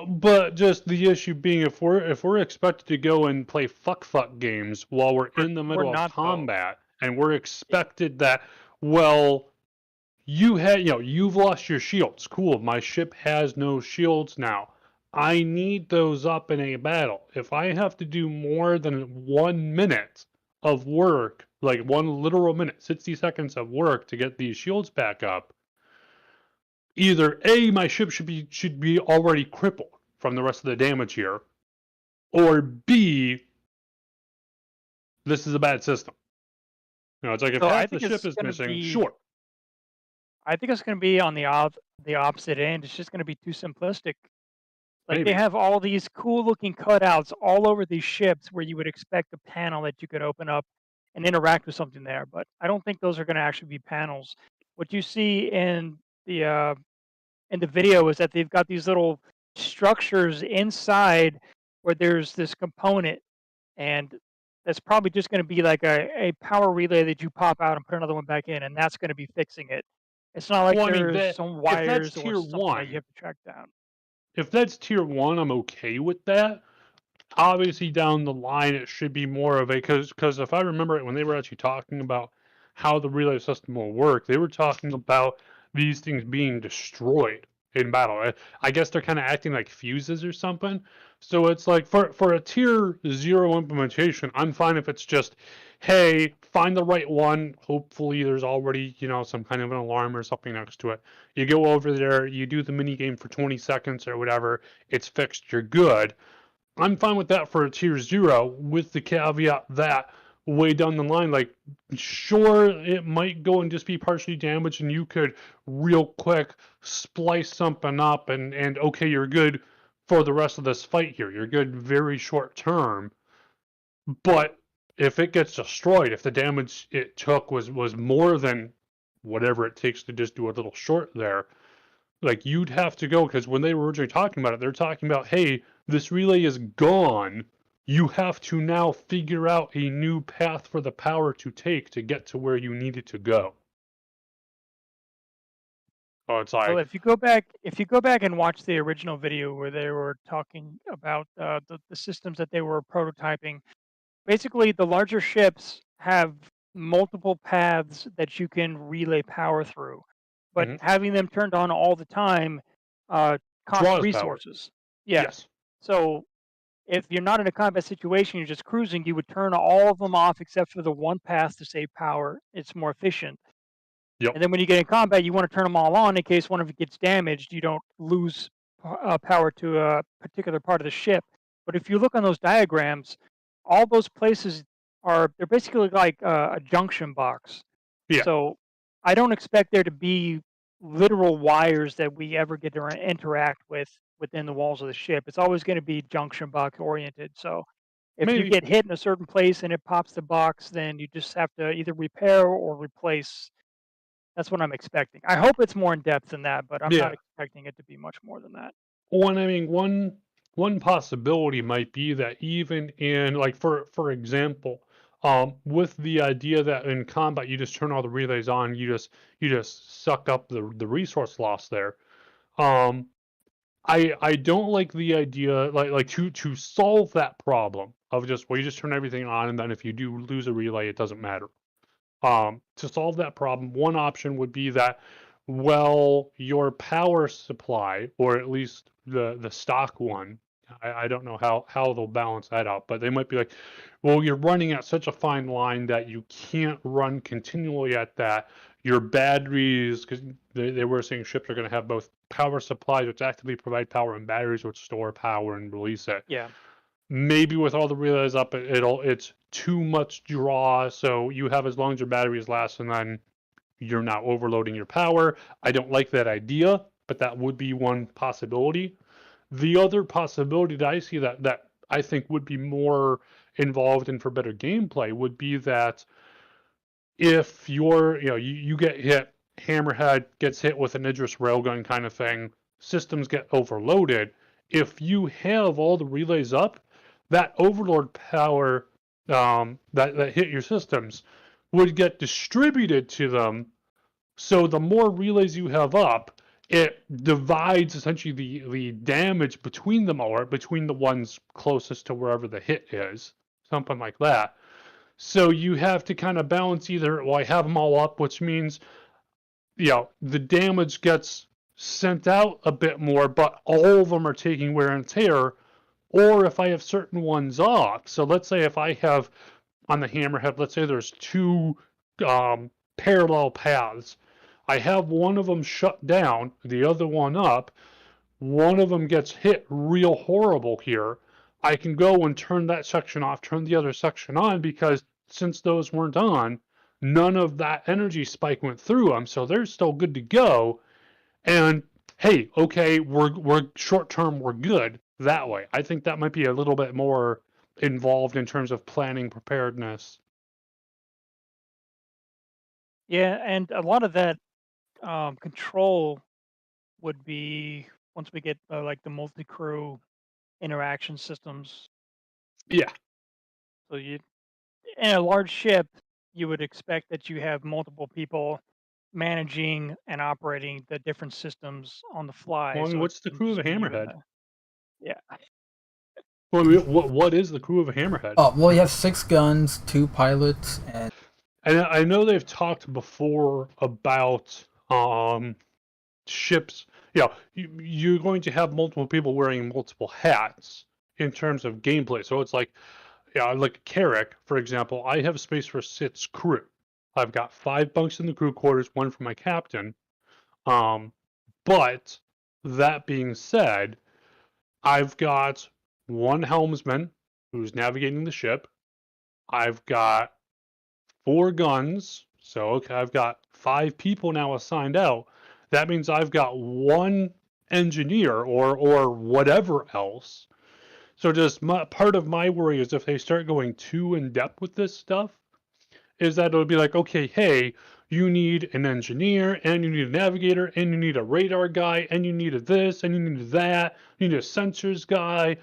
but just the issue being, if we're expected to go and play fuck games while we're in the we're middle of not, though. combat, and we're expected that, well, you've lost your shields. Cool, my ship has no shields now. I need those up in a battle. If I have to do more than 1 minute of work, like 1 literal minute, 60 seconds of work to get these shields back up, either A, my ship should be already crippled from the rest of the damage here, or B, this is a bad system. It's like, if So I half the think it's ship is gonna missing, be- sure. I think it's going to be on the opposite end. It's just going to be too simplistic. Like Maybe. they have all these cool looking cutouts all over these ships where you would expect a panel that you could open up and interact with something there. But I don't think those are going to actually be panels. What you see in the video is that they've got these little structures inside where there's this component, and that's probably just going to be like a power relay that you pop out and put another one back in, and that's going to be fixing it. It's not like Well, I mean, there's some if that's wires or tier something that you one, have to track down. if that's tier one, I'm okay with that. Obviously, down the line, it should be more of a because if I remember it, when they were actually talking about how the relay system will work, they were talking about these things being destroyed in battle. I guess they're kind of acting like fuses or something. So it's like for a tier 0 implementation, I'm fine if it's just, hey, find the right one. Hopefully, there's already some kind of an alarm or something next to it. You go over there, you do the mini game for 20 seconds or whatever. It's fixed. You're good. I'm fine with that for a tier 0, with the caveat that way down the line, like, sure, it might go and just be partially damaged, and you could real quick splice something up, and okay, you're good for the rest of this fight here. You're good very short term. But if it gets destroyed, if the damage it took was more than whatever it takes to just do a little short there, like, you'd have to go, because when they were originally talking about it, they're talking about, hey, this relay is gone. You have to now figure out a new path for the power to take to get to where you need it to go. Oh, it's Well, like, if you go back and watch the original video where they were talking about the systems that they were prototyping, basically the larger ships have multiple paths that you can relay power through, but Mhm. having them turned on all the time costs draws power. resources. Yeah. Yes. So if you're not in a combat situation, you're just cruising, you would turn all of them off except for the one path to save power. It's more efficient. Yep. And then when you get in combat, you want to turn them all on in case one of it gets damaged. You don't lose power to a particular part of the ship. But if you look on those diagrams, all those places they're basically like a junction box. Yeah. So I don't expect there to be literal wires that we ever get to interact with within the walls of the ship. It's always going to be junction box oriented. So if you Maybe. get hit in a certain place and it pops the box, then you just have to either repair or replace. That's what I'm expecting. I hope it's more in depth than that, but I'm Yeah. not expecting it to be much more than that. One, I mean, one possibility might be that even in, like, for example, with the idea that in combat you just turn all the relays on, you just suck up the resource loss there. I don't like the idea, like to solve that problem of just, well, you just turn everything on, and then if you do lose a relay, it doesn't matter. To solve that problem, one option would be that, well, your power supply, or at least the stock one, I don't know how they'll balance that out, but they might be like, well, you're running at such a fine line that you can't run continually at that. Your batteries, because they were saying ships are going to have both power supplies, which actively provide power, and batteries, which store power and release it. Yeah. Maybe with all the relays up, it's too much draw, so you have as long as your batteries last, and then you're not overloading your power. I don't like that idea, but that would be one possibility. The other possibility that I see that I think would be more involved in for better gameplay would be that if you get hit, Hammerhead gets hit with an Idris railgun kind of thing, systems get overloaded. If you have all the relays up, that overload power that hit your systems would get distributed to them. So the more relays you have up, it divides essentially the damage between them, or between the ones closest to wherever the hit is, something like that. So you have to kind of balance either, well, I have them all up, which means, the damage gets sent out a bit more, but all of them are taking wear and tear, or if I have certain ones off. So let's say if I have on the Hammerhead, let's say there's two parallel paths. I have one of them shut down, the other one up. One of them gets hit real horrible here. I can go and turn that section off, turn the other section on, because since those weren't on, none of that energy spike went through them, so they're still good to go. And hey, okay, we're short term, we're good that way. I think that might be a little bit more involved in terms of planning preparedness. Yeah, and a lot of that control would be once we get like the multi-crew interaction systems. Yeah. So you in a large ship, you would expect that you have multiple people managing and operating the different systems on the fly. Well, I mean, So it what's the wouldn't crew of a just be you and hammerhead? the yeah. Well, I mean, what is the crew of a hammerhead? Oh, well, you have 6 guns, 2 pilots, and And I know they've talked before about ships. Yeah, you're going to have multiple people wearing multiple hats in terms of gameplay. So it's like, yeah, like Carrick, for example. I have space for 6 crew. I've got 5 bunks in the crew quarters, 1 for my captain. But that being said, I've got 1 helmsman who's navigating the ship. I've got 4 guns. So, okay, I've got 5 people now assigned out. That means I've got 1 engineer or whatever else. So just part of my worry is if they start going too in depth with this stuff, is that it'll be like, okay, hey, you need an engineer, and you need a navigator, and you need a radar guy, and you need a this, and you need that, you need a sensors guy.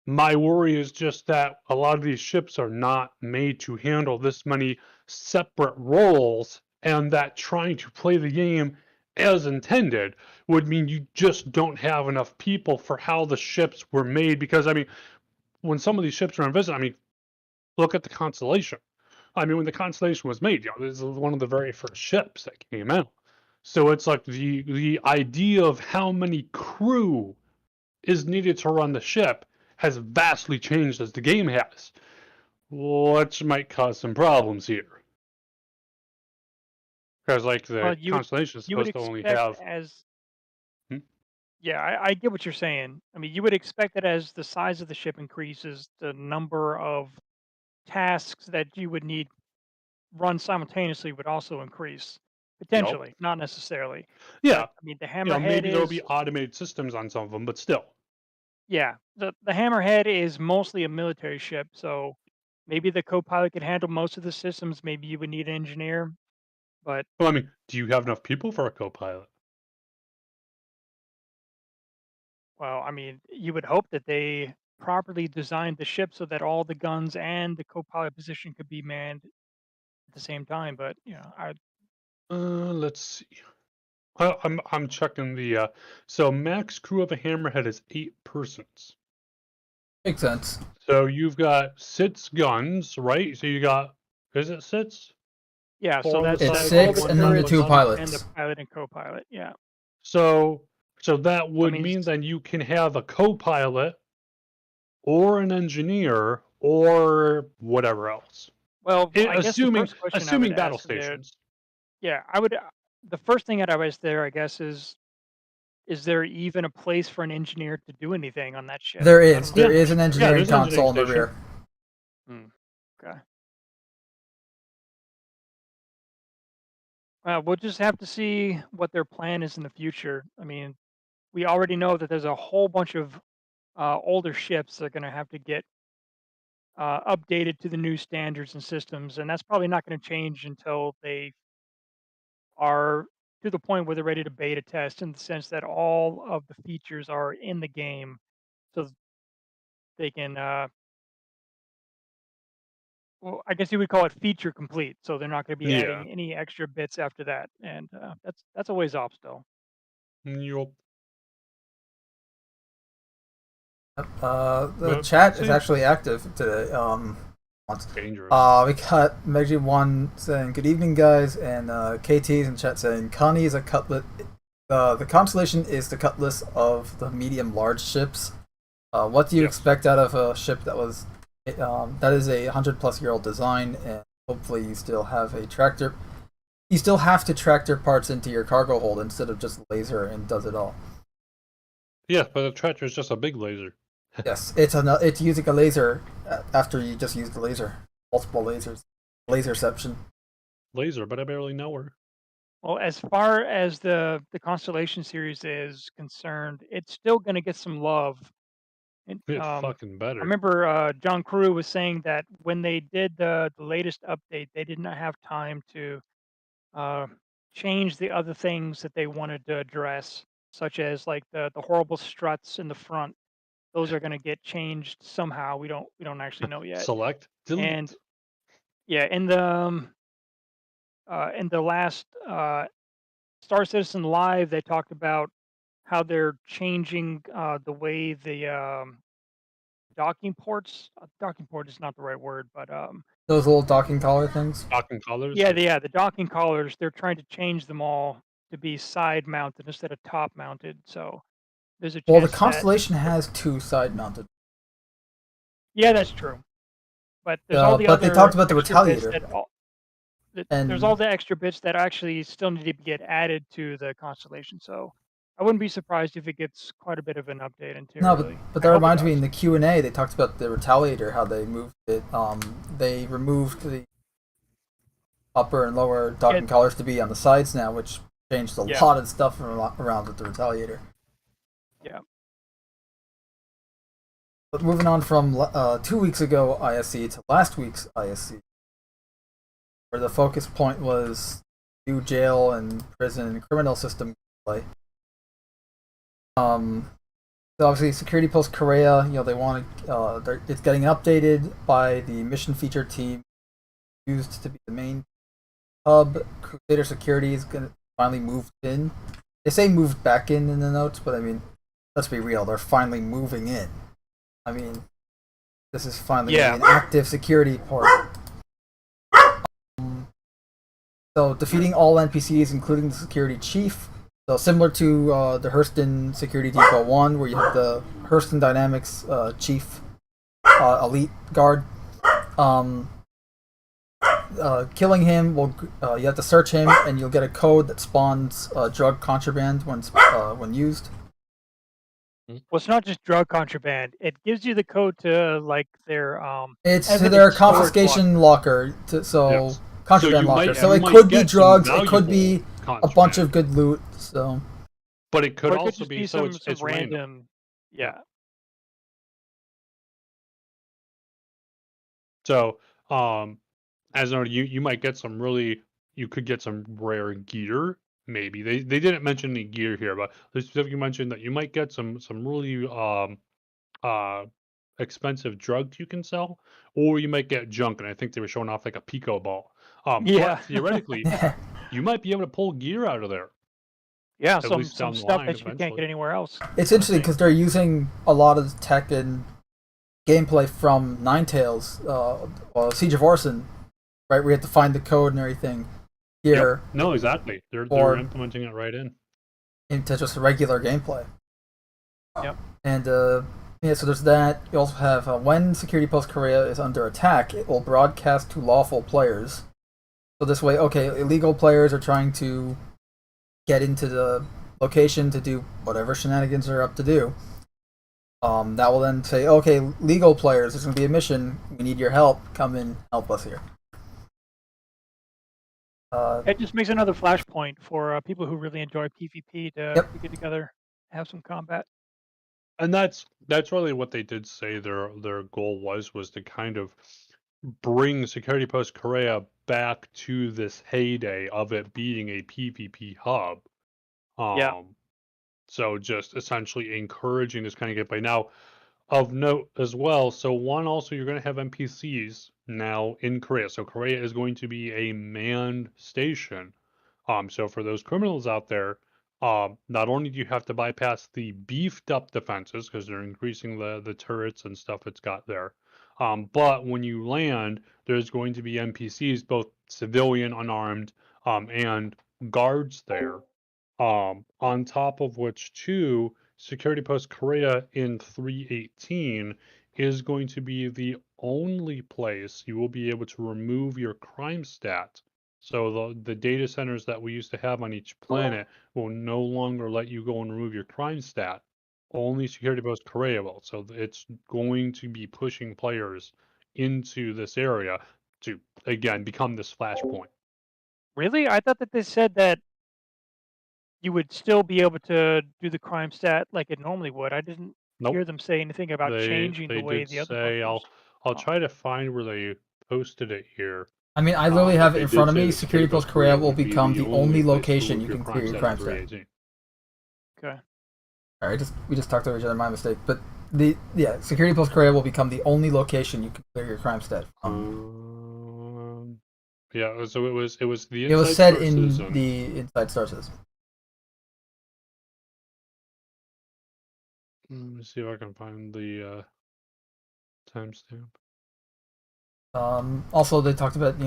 My worry is just that a lot of these ships are not made to handle this many separate roles, and that trying to play the game as intended would mean you just don't have enough people for how the ships were made. Because, I mean, when some of these ships are on visit, I mean, look at the Constellation. I mean, when the Constellation was made, this is one of the very first ships that came out. So it's like the idea of how many crew is needed to run the ship has vastly changed as the game has, which might cause some problems here. Because like the Well, Constellation is you would supposed to only expect have. as Hmm? yeah, I get what you're saying. I mean, you would expect that as the size of the ship increases, the number of tasks that you would need run simultaneously would also increase Yup. potentially, not necessarily. But Yeah. I mean, the hammerhead Maybe there'll is be automated systems on some of them, but still. yeah, the hammerhead is mostly a military ship, so maybe the co-pilot could handle most of the systems. Maybe you would need an engineer, but Well, I mean, do you have enough people for a co-pilot? well, I mean, you would hope that they properly designed the ship so that all the guns and the co-pilot position could be manned at the same time. But you know, Let's see. I'm checking the. So max crew of a hammerhead is 8 persons. makes sense. So you've got 6 guns, right? So you got, is it 6? yeah, 4 so on the that's It's side, all the 6 1 and then the helmsman, turrets 2 gun. and the pilots. pilot and co-pilot. Yeah, So that so I would mean, mean then you can have a co-pilot or an engineer or whatever else. well, I guess the Assuming first question I would assuming battle ask there, stations. yeah, I would. The first thing that I was there, I guess, is there even a place for an engineer to do anything on that ship? There Because I don't is. know. There Yeah. is an Yeah, engineering there's an engineering console in the station. rear. Hmm, okay. We'll just have to see what their plan is in the future. I mean, we already know that there's a whole bunch of older ships that are going to have to get updated to the new standards and systems, and that's probably not going to change until they are to the point where they're ready to beta test in the sense that all of the features are in the game, so they can. Well, I guess you would call it feature complete. So they're not going to be Yeah. adding any extra bits after that, and that's a ways off still. Yup. The But chat is see, actually active today. Once. dangerous. We got Meggy1 saying, "Good evening, guys," and KT's in chat saying, "Connie is a cutlet. The Constellation is the cutlass of the medium-large ships. What do you Yes. expect out of a ship that is a 100-plus-year-old design, and hopefully you still have a tractor? You still have to tractor parts into your cargo hold instead of just laser and does it all." Yeah, but the tractor is just a big laser. Yes, it's using a laser after you just used the laser, multiple lasers, laserception. Laser, but I barely know her. Well, as far as the Constellation series is concerned, it's still going to get some love And, It fucking I better. remember John Crew was saying that when they did the latest update, they did not have time to uh, change the other things that they wanted to address, such as like the horrible struts in the front. Those are going to get changed somehow. We don't actually know yet. Select, delete. And yeah, in the last Star Citizen Live, they talked about how they're changing the way the docking ports. Docking port is not the right word, but Those little docking collar things. Docking colors. yeah, the docking collars. They're trying to change them all to be side mounted instead of top mounted. So there's a Well, the chance that Constellation has 2 side mounted. yeah, that's true. But there's all the but they other talked about the extra bits Retaliator. there's all the extra bits that actually still need to get added to the Constellation. So I wouldn't be surprised if it gets quite a bit of an update No, interiorly. but I that hope it reminds me does. in the Q&A they talked about the Retaliator, how they moved it. They removed the upper and lower docking collars to be on the sides now, which changed a Yeah. lot of stuff around with the Retaliator. Yeah. But moving on from 2 weeks ago ISC to last week's ISC, where the focus point was new jail and prison and criminal system play. So obviously, Security Post Korea, they want to. It's getting updated by the mission feature team, used to be the main hub. Crusader Security is going to finally move in. They say moved back in the notes, but I mean, let's be real. They're finally moving in. I mean, this is finally an active security port. So defeating all NPCs, including the security chief. So similar to the Hurston Security Depot 1, where you have the Hurston Dynamics chief elite guard. Killing him, you have to search him, and you'll get a code that spawns drug contraband when used. Well, it's not just drug contraband. It gives you the code to like their It's to evidence their storage confiscation locker. Yes. Contraband So you locker. might- So you it might could be get some drugs. It could be valuable a bunch of contraband. good loot. So, But it could or it also just be so some it's random. random. Yeah. So, as noted, you might get some you could get some rare gear. Maybe they didn't mention any gear here, but they specifically mentioned that you might get some really expensive drugs you can sell, or you might get junk. And I think they were showing off like a Pico ball. Yeah. But theoretically, you might be able to pull gear out of there. Yeah, At some least down the stuff line that you can't eventually. get anywhere else. it's interesting because they're using a lot of tech and gameplay from Ninetales, Siege of Orson, right? Where you have to find the code and everything here. Yep. No, exactly. They're implementing it right in. Into just regular gameplay. Yep. And so there's that. You also have when Security Post Korea is under attack, it will broadcast to lawful players. So this way, illegal players are trying to get into the location to do whatever shenanigans they're up to do. That will then say, okay, legal players, there's going to be a mission. We need your help. Come in, help us here. It just makes another flashpoint for people who really enjoy PvP to get together, have some combat. And that's really what they did say their goal was to kind of bring Security Post Korea back to this heyday of it being a PvP hub. So just essentially encouraging this kind of gameplay. Now, of note as well, so you're going to have NPCs now in Korea. So Korea is going to be a manned station. So for those criminals out there, not only do you have to bypass the beefed up defenses because they're increasing the turrets and stuff it's got there, but when you land, there's going to be NPCs, both civilian, unarmed, and guards there. On top of which, too, Security Post Korea in 3.18 is going to be the only place you will be able to remove your crime stat. So the data centers that we used to have on each planet will no longer let you go and remove your crime stat. Only Security Post Korea will. So it's going to be pushing players into this area to, again, become this flashpoint. Really? I thought that they said that you would still be able to do the crime stat like it normally would. I didn't. hear them say anything about changing the way did the other say functions. I'll try to find where they posted it here. I mean, I literally have it in front of me. Security Security Post Korea will become the only location you can clear your crime stat. Okay. All right, we just talked over each other. My mistake. But Security Post Korea will become the only location you can clear your crime stat. Yeah, so it was the it was said in the inside sources. Let me see if I can find the timestamp. Also, they talked about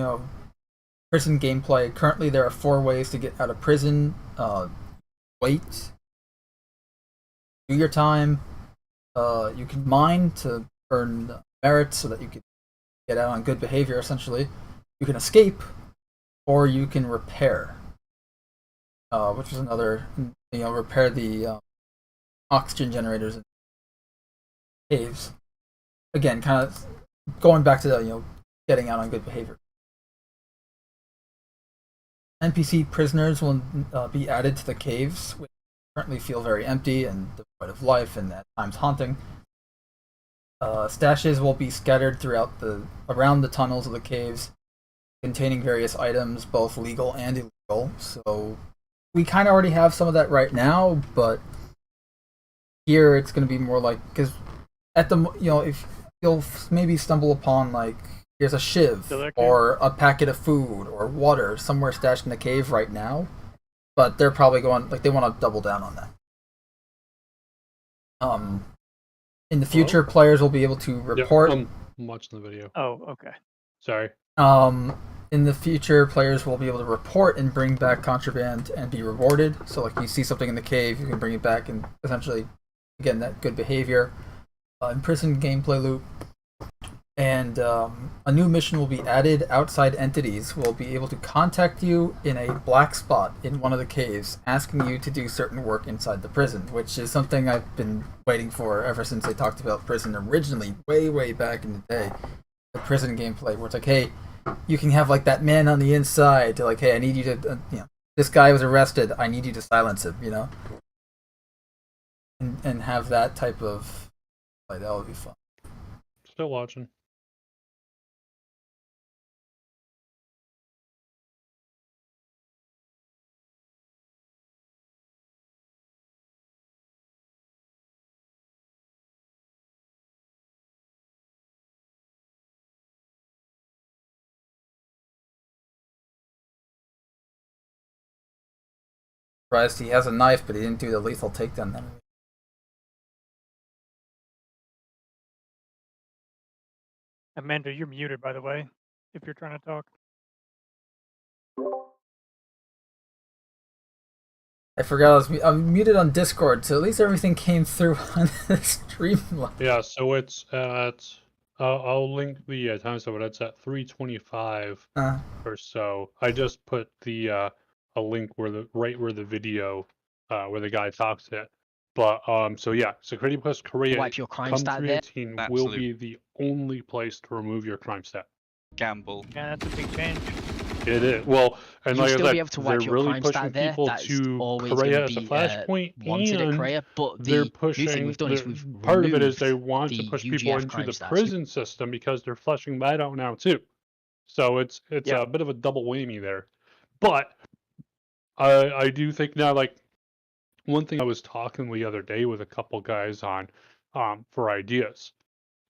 prison gameplay. Currently, there are 4 ways to get out of prison. Wait, do your time. You can mine to earn merit so that you can get out on good behavior. Essentially, you can escape, or you can repair, which is another. Repair the oxygen generators in caves. Again, kind of going back to getting out on good behavior. NPC prisoners will be added to the caves, which currently feel very empty and devoid of life and at times haunting. Stashes will be scattered around the tunnels of the caves, containing various items, both legal and illegal. So we kind of already have some of that right now, but here it's going to be more like, because at the if you'll maybe stumble upon here's a shiv or a packet of food or water somewhere stashed in a cave right now, but they're probably going they want to double down on that. In the future, players will be able to report. I'm watching the video. Oh, okay. Sorry. In the future, players will be able to report and bring back contraband and be rewarded. So, you see something in the cave, you can bring it back and essentially, again, that good behavior. In prison gameplay loop. And a new mission will be added. Outside entities will be able to contact you in a black spot in one of the caves, asking you to do certain work inside the prison, which is something I've been waiting for ever since they talked about prison originally, way back in the day. The prison gameplay, where it's hey, you can have that man on the inside to hey, I need you to, this guy was arrested, I need you to silence him, and have that type of that would be fun. Still watching. Surprised he has a knife, but he didn't do the lethal takedown then. Amanda, you're muted, by the way, if you're trying to talk. I forgot I'm muted on Discord, so at least everything came through on the stream. Yeah, so it's at. I'll link the timestamp, but it's at 3:25 or so. I just put a link where the video, where the guy talks it. But so yeah, Security Post Korea wipe your crime come stat 318 will be the only place to remove your crime stat. Gamble. Yeah, that's a big change. It is. Well, and You'll like still I be said, able to wipe they're your really crime pushing stat there. people That's to always Korea going as to a be flashpoint, wanted at and Korea, but they're the pushing. new thing we've done is we've part of it is removed they want to the push people UGF into crime the stats. prison system because they're flushing that out now too. So it's a bit of a double whammy there. But I do think now, one thing I was talking the other day with a couple guys on for ideas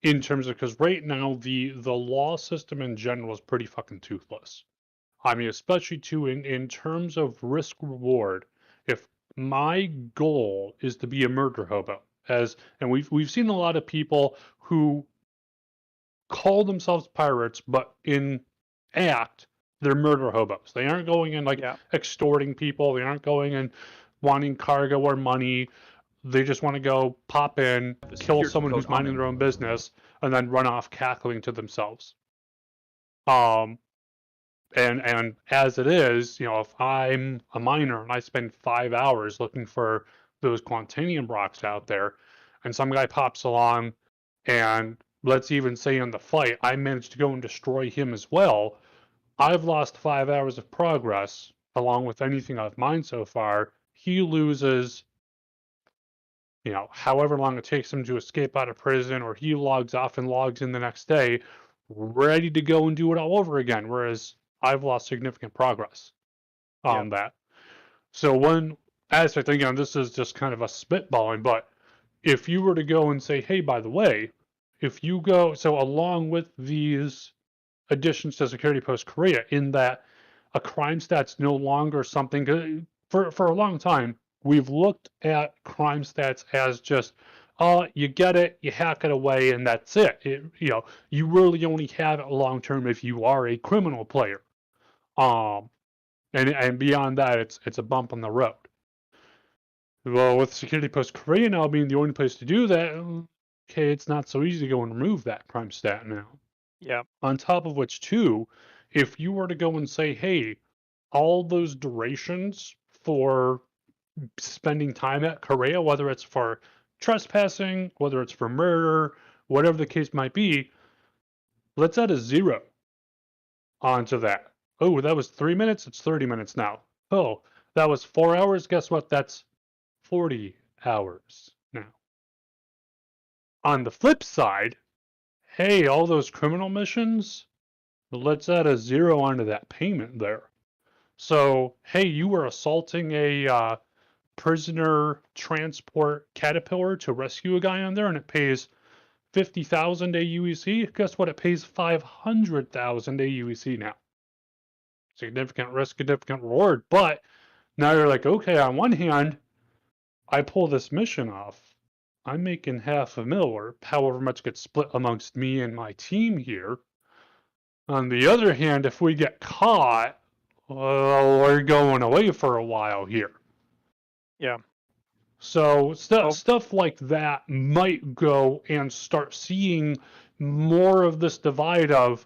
in terms of, because right now the law system in general is pretty fucking toothless. I mean, especially too in terms of risk reward. If my goal is to be a murder hobo, and we've seen a lot of people who call themselves pirates, but in act they're murder hobos. They aren't going in extorting people. They aren't going in wanting cargo or money. They just want to go pop in, kill someone who's minding their own business, and then run off cackling to themselves. And as it is, if I'm a miner and I spend 5 hours looking for those Quantanium rocks out there, and some guy pops along, and let's even say in the fight, I managed to go and destroy him as well, I've lost 5 hours of progress, along with anything I've mined so far. He loses you know, however long it takes him to escape out of prison, or he logs off and logs in the next day, ready to go and do it all over again. Whereas I've lost significant progress on that. So one aspect, again, this is just kind of a spitballing, but if you were to go and say, hey, by the way, if you go, so along with these additions to Security Post Korea, in that a crime stat's no longer something, for a long time, we've looked at crime stats as just, you get it, you hack it away, and that's it. You know, you really only have it long term if you are a criminal player. And beyond that, it's a bump on the road. Well, with Security Post Korea now being the only place to do that, okay, it's not so easy to go and remove that crime stat now. Yeah. On top of which, too, if you were to go and say, hey, all those durations for spending time at Korea, whether it's for trespassing, whether it's for murder, whatever the case might be, let's add a 0 onto that. Oh, that was 3 minutes, it's 30 minutes now. Oh, that was 4 hours, guess what? That's 40 hours now. On the flip side, hey, all those criminal missions, let's add a 0 onto that payment there. So, hey, you were assaulting a prisoner transport Caterpillar to rescue a guy on there, and it pays 50,000 AUEC. Guess what? It pays 500,000 AUEC now. Significant risk, significant reward. But now you're like, okay, on one hand, I pull this mission off, I'm making $500,000, or however much gets split amongst me and my team here. On the other hand, if we get caught, well, we're going away for a while here. Yeah. So stuff like that might go and start seeing more of this divide of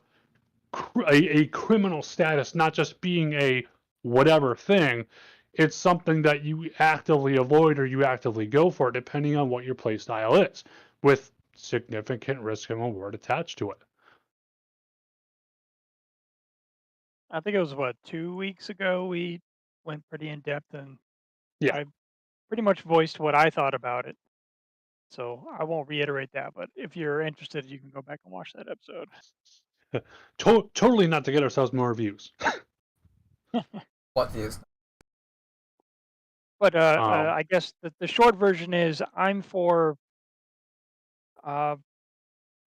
a criminal status, not just being a whatever thing. It's something that you actively avoid or you actively go for, depending on what your play style is, with significant risk and reward attached to it. I think it was, what, 2 weeks ago we went pretty in depth, and Yeah. I pretty much voiced what I thought about it. So I won't reiterate that, but if you're interested, you can go back and watch that episode. Totally not to get ourselves more views. What views? But I guess the short version is I'm for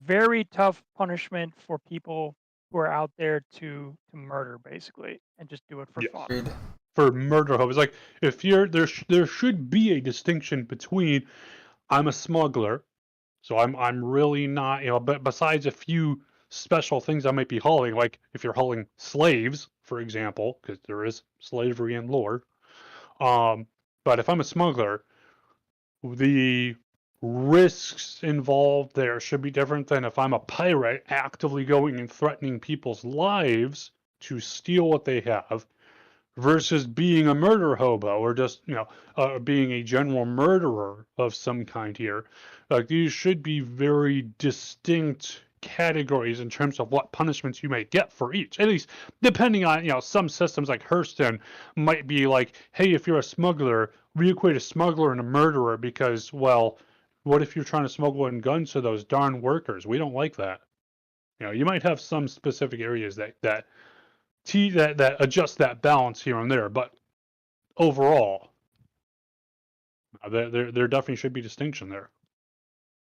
very tough punishment for people who are out there to murder, basically, and just do it for fun. Agreed. For murder hobos, like if you're there should be a distinction between, I'm a smuggler, so I'm really not, you know, but besides a few special things I might be hauling, like if you're hauling slaves, for example, because there is slavery in lore. But if I'm a smuggler, the risks involved there should be different than if I'm a pirate actively going and threatening people's lives to steal what they have, versus being a murder hobo, or just, you know, being a general murderer of some kind here. Like, these should be very distinct categories in terms of what punishments you may get for each, at least depending on, you know, some systems like Hurston might be like, hey, if you're a smuggler, we equate a smuggler and a murderer because, well, what if you're trying to smuggle in guns to those darn workers? We don't like that. You know, you might have some specific areas that adjust that balance here and there, but overall, there definitely should be distinction there.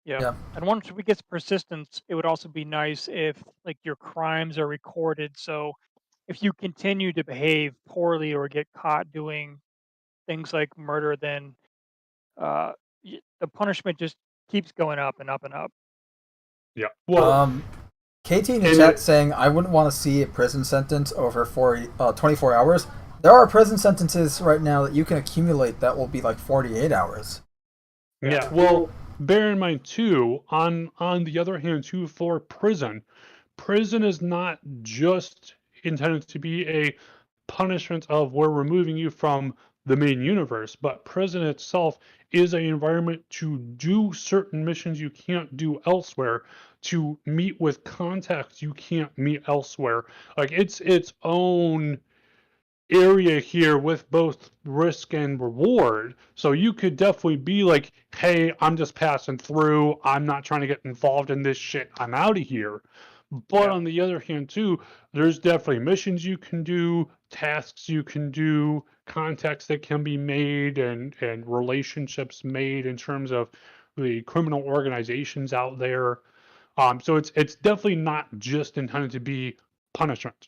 Yeah. And once we get to persistence, it would also be nice if, like, your crimes are recorded. So if you continue to behave poorly or get caught doing things like murder, then the punishment just keeps going up and up and up. Yeah. Well, KT in the chat saying, I wouldn't want to see a prison sentence over 24 hours. There are prison sentences right now that you can accumulate that will be like 48 hours. Yeah, well, bear in mind too, on the other hand too, for prison is not just intended to be a punishment of we're removing you from the main universe, but prison itself is an environment to do certain missions you can't do elsewhere, to meet with contacts you can't meet elsewhere. Like, it's its own area here with both risk and reward. So you could definitely be like, hey, I'm just passing through. I'm not trying to get involved in this shit. I'm out of here. But on the other hand, too, there's definitely missions you can do, tasks you can do, contacts that can be made, and relationships made in terms of the criminal organizations out there. So it's definitely not just intended to be punishment.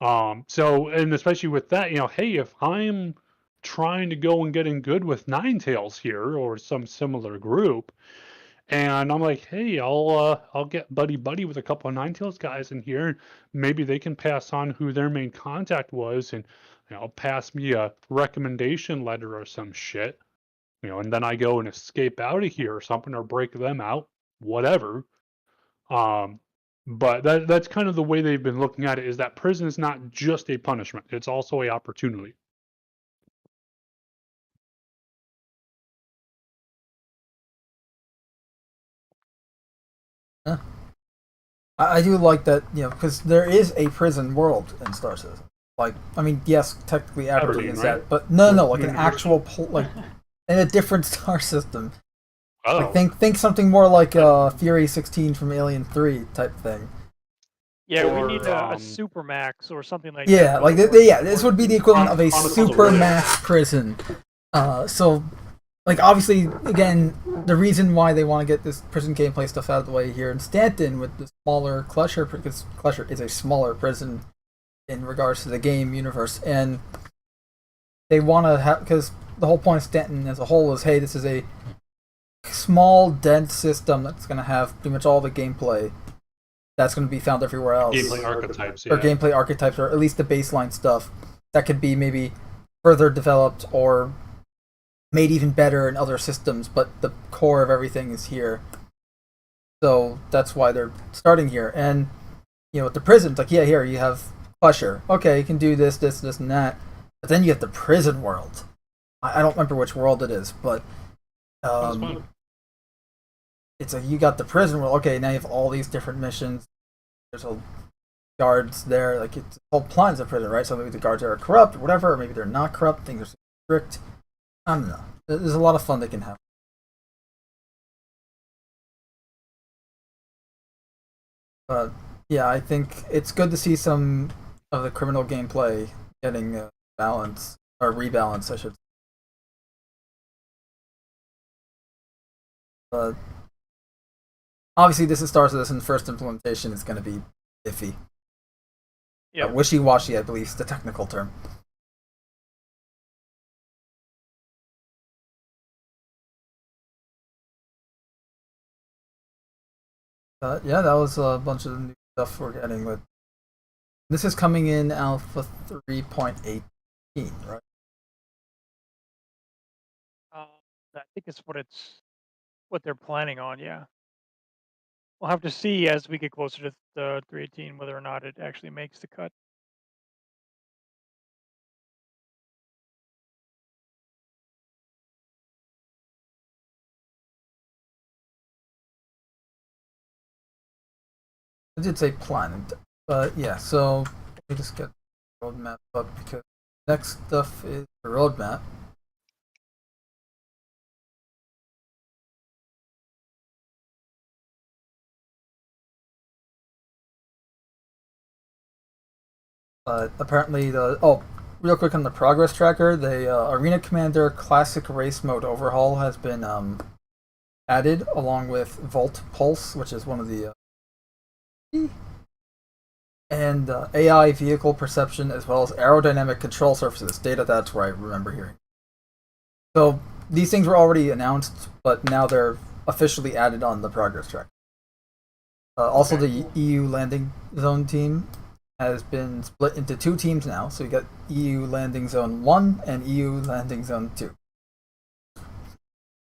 So, and especially with that, hey, if I'm trying to go and getting good with Ninetales here or some similar group, and I'm like, hey, I'll get buddy with a couple of Ninetales guys in here, and maybe they can pass on who their main contact was, and pass me a recommendation letter or some shit, and then I go and escape out of here or something, or break them out, whatever. But that's kind of the way they've been looking at it, is that prison is not just a punishment, it's also a opportunity. Yeah. I do like that, because there is a prison world in Star Citizen. Like, I mean, yes, technically Aberdeen is right? that, but no, like an actual, like, in a different star system. Oh. Like, think something more like Fury 16 from Alien 3 type thing. Yeah, Or, we need a Supermax or something like Yeah, that. like, this would be the equivalent of a supermax prison. So, like, obviously, again, the reason why they want to get this prison gameplay stuff out of the way here in Stanton with the smaller Clutcher, because Clutcher is a smaller prison in regards to the game universe, and they want to have, because the whole point of Stanton as a whole is, hey, this is a small, dense system that's going to have pretty much all the gameplay that's going to be found everywhere else. Gameplay archetypes, or gameplay archetypes, or at least the baseline stuff that could be maybe further developed or made even better in other systems, but the core of everything is here. So that's why they're starting here. And with the prisons, like, yeah, here you have Usher. Okay, you can do this, and that. But then you have the prison world. I don't remember which world it is, but it's like you got the prison world. Okay, now you have all these different missions. There's guards there. Like, it's all plans of prison, right? So maybe the guards are corrupt or whatever, or maybe they're not corrupt. Things are strict. I don't know. There's a lot of fun they can have. But yeah, I think it's good to see some of the criminal gameplay getting balance, or rebalance, I should say. But obviously, this is Star Citizen. First implementation is going to be iffy. Yeah, wishy-washy, I believe, is the technical term. Yeah, that was a bunch of the new stuff we're getting with. This is coming in Alpha 3.18, right? I think it's what they're planning on. Yeah, we'll have to see as we get closer to the 3.18 whether or not it actually makes the cut. I did say planned, but yeah. So let me just get the roadmap up, because next stuff is the roadmap. Apparently real quick on the progress tracker, the Arena Commander Classic Race Mode overhaul has been added, along with Volt Pulse, which is one of the and AI vehicle perception, as well as aerodynamic control surfaces. Data, that's where I remember hearing. So these things were already announced, but now they're officially added on the progress track. Also, the EU landing zone team has been split into two teams now. So you got EU Landing Zone 1 and EU Landing Zone 2.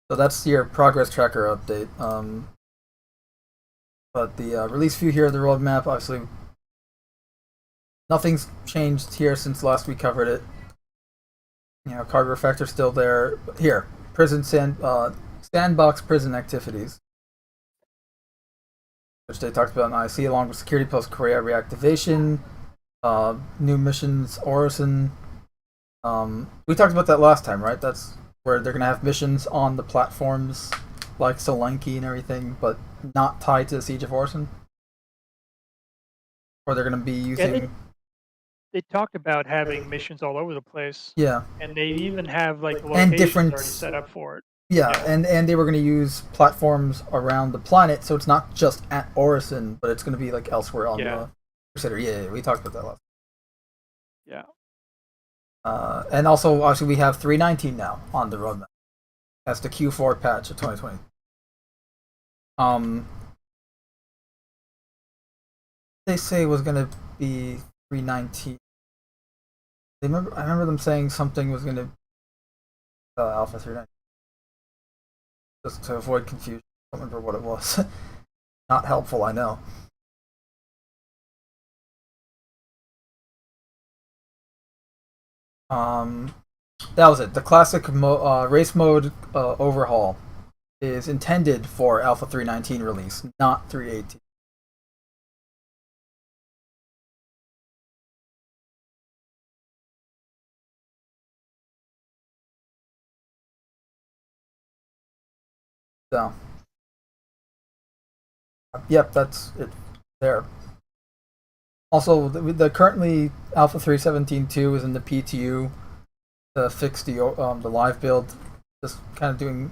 So that's your progress tracker update. But the release view here, the roadmap, obviously nothing's changed here since last we covered it. Cargo Refactor's still there. Here, prison sandbox prison activities, which they talked about in IC, along with Security Post Korea reactivation, New missions, Orison. We talked about that last time, right? That's where they're gonna have missions on the platforms like Solanki and everything, but not tied to the Siege of Orison. Or they're gonna be using. They talked about having missions all over the place. Yeah. And they even have like the And locations different. already set up for it. Yeah, and they were going to use platforms around the planet, so it's not just at Orison, but it's going to be like elsewhere on the Crusader. Yeah, we talked about that last. Yeah. And also, obviously, we have 3.19 now on the roadmap. That's the Q4 patch of 2020. They say it was going to be 3.19. I remember them saying something was going to Alpha 3.19. Just to avoid confusion. I don't remember what it was. Not helpful, I know. That was it. The classic race mode overhaul is intended for Alpha 3.19 release, not 3.18. So, yep, that's it there. Also, the currently Alpha 3.17.2 is in the PTU to fix the live build, just kind of doing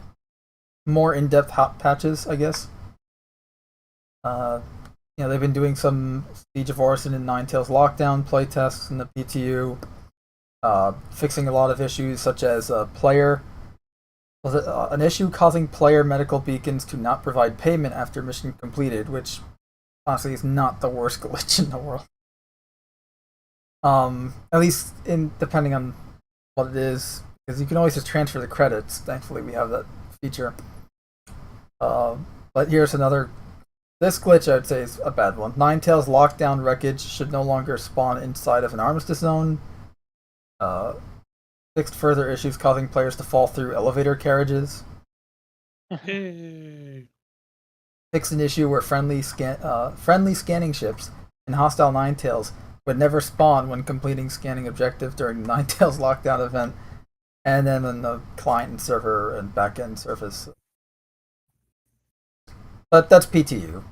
more in-depth patches, I guess. They've been doing some Siege of Orison and Ninetales lockdown playtests in the PTU, fixing a lot of issues such as an issue causing player medical beacons to not provide payment after mission completed, which honestly is not the worst glitch in the world. At least depending on what it is, because you can always just transfer the credits. Thankfully, we have that feature. But here's another. This glitch, I would say, is a bad one. Ninetales lockdown wreckage should no longer spawn inside of an armistice zone. Fixed further issues causing players to fall through elevator carriages. Hey. Fixed an issue where friendly scanning ships in hostile Ninetales would never spawn when completing scanning objective during the Ninetales lockdown event, and then in the client and server and backend surface. But that's PTU.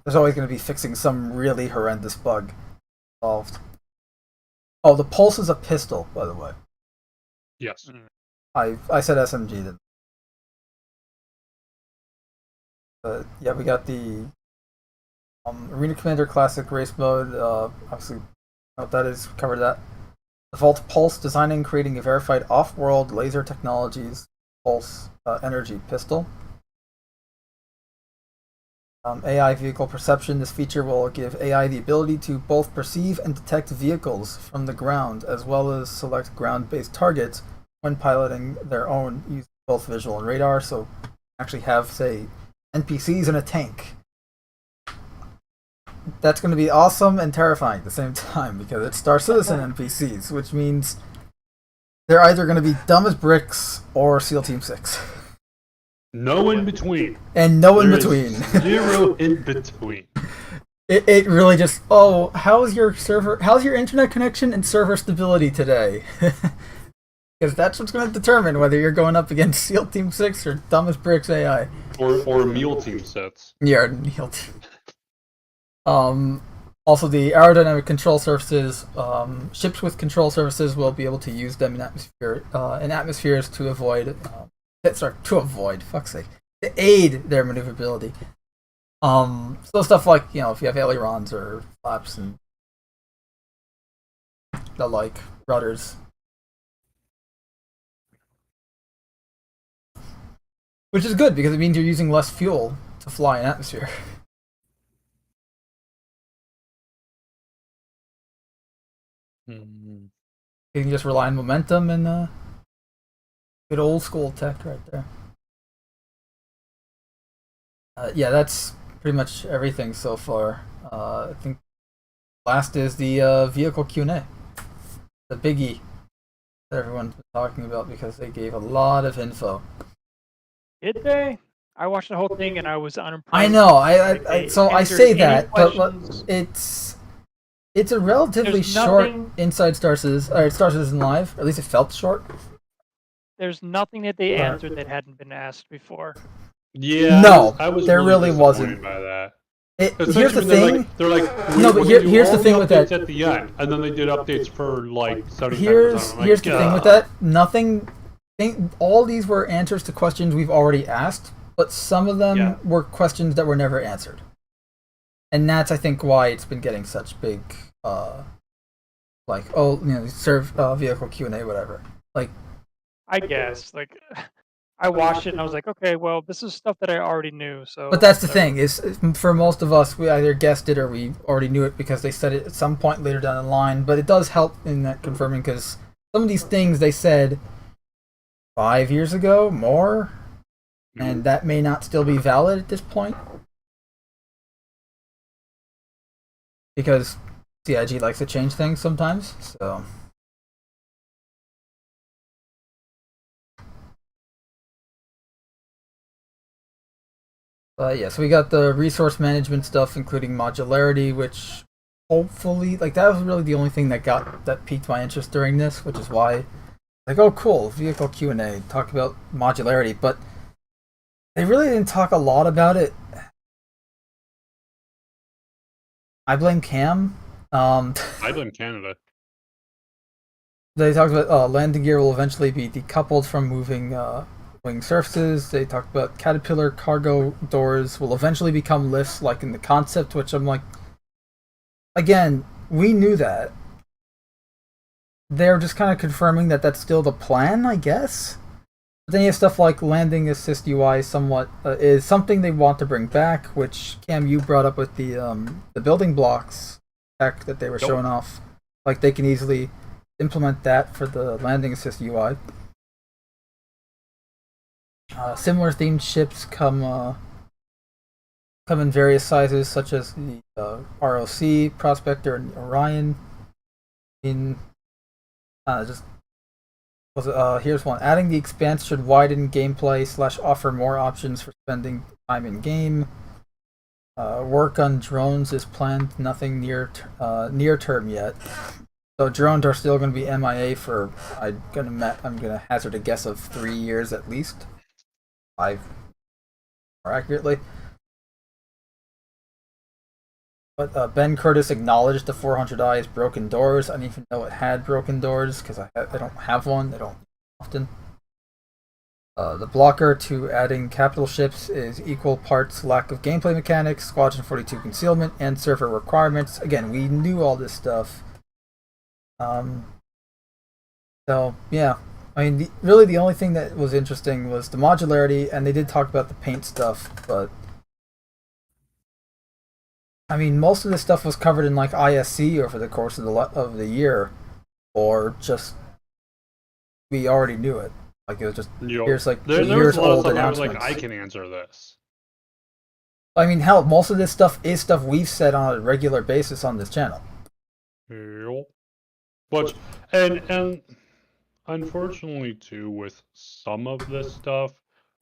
There's always going to be fixing some really horrendous bug involved. Oh, the pulse is a pistol, by the way. Yes. I said SMG then. But yeah, we got the Arena Commander Classic Race Mode. Obviously, what that is, covered that. Default Pulse, designing, creating a verified off-world laser technologies pulse energy pistol. AI vehicle perception. This feature will give AI the ability to both perceive and detect vehicles from the ground, as well as select ground-based targets when piloting their own, using both visual and radar. So, actually have, say, NPCs in a tank. That's going to be awesome and terrifying at the same time, because it's Star Citizen NPCs, which means they're either going to be dumb as bricks or SEAL Team 6. No in between. And no in between. Zero in between. It really just, how's your internet connection and server stability today? Because that's what's going to determine whether you're going up against SEAL Team 6 or dumb as bricks AI. Or Mule Team sets. Yeah, Mule Team. Also, the aerodynamic control surfaces, ships with control surfaces will be able to use them in atmospheres to avoid, fuck's sake, to aid their maneuverability. So stuff like, if you have ailerons or flaps and the like, rudders. Which is good, because it means you're using less fuel to fly in atmosphere. Mm-hmm. You can just rely on momentum and good old school tech right there. Yeah, that's pretty much everything so far. I think last is the vehicle Q&A, the biggie that everyone's been talking about, because they gave a lot of info. Did they? I watched the whole thing and I was unimpressed. I know. Like, I they so I answered say any that, but questions. it's a relatively There's short nothing- Inside Star Citizen Live. Or at least it felt short. There's nothing that they answered that hadn't been asked before. Yeah, No, I was there really disappointed wasn't. by that. Here's the thing. They're like, No, but we're gonna do here's the all thing with updates that. at the end, and then they did updates for like 75%. Here's I'm like, here's the thing with "Gah." that. Nothing. All these were answers to questions we've already asked, but some of them Yeah. were questions that were never answered, and that's I think why it's been getting such big, like serve vehicle Q&A whatever. Like I guess. Like, I watched it and I was like, okay, well, this is stuff that I already knew. So. But that's the whatever. thing is, for most of us, we either guessed it or we already knew it because they said it at some point later down the line. But it does help in that confirming because some of these things they said 5 years ago, more, and that may not still be valid at this point because CIG likes to change things sometimes. So. Yeah, so we got the resource management stuff, including modularity, which hopefully, like, that was really the only thing that piqued my interest during this, which is why, like, oh, cool, vehicle Q&A, talk about modularity, but they really didn't talk a lot about it. I blame Cam. I blame Canada. They talked about landing gear will eventually be decoupled from moving wing surfaces. They talked about Caterpillar cargo doors will eventually become lifts, like in the concept, which I'm like, again, we knew that. They're just kind of confirming that that's still the plan, I guess. But then you have stuff like landing assist UI somewhat is something they want to bring back, which Cam, you brought up with the building blocks tech that they were showing off. Like they can easily implement that for the landing assist UI. Similar themed ships come in various sizes, such as the ROC, Prospector, and Orion. Here's one. Adding the expanse should widen gameplay / offer more options for spending time in game. Work on drones is planned. Nothing near term yet. So drones are still going to be MIA for I'm gonna hazard a guess of 3 years at least. 5 more accurately. But Ben Curtis acknowledged the 400i's broken doors. I didn't even know it had broken doors because I don't have one. I don't often. The blocker to adding capital ships is equal parts lack of gameplay mechanics, Squadron 42 concealment, and server requirements. Again, we knew all this stuff. So yeah, I mean, really the only thing that was interesting was the modularity, and they did talk about the paint stuff, but I mean, most of this stuff was covered in like ISC over the course of the year, or just we already knew it. Like it was just here's like there years was a lot of old stuff I was announcements. like, I can answer this. I mean, hell, most of this stuff is stuff we've said on a regular basis on this channel. Yep. But and unfortunately too, with some of this stuff,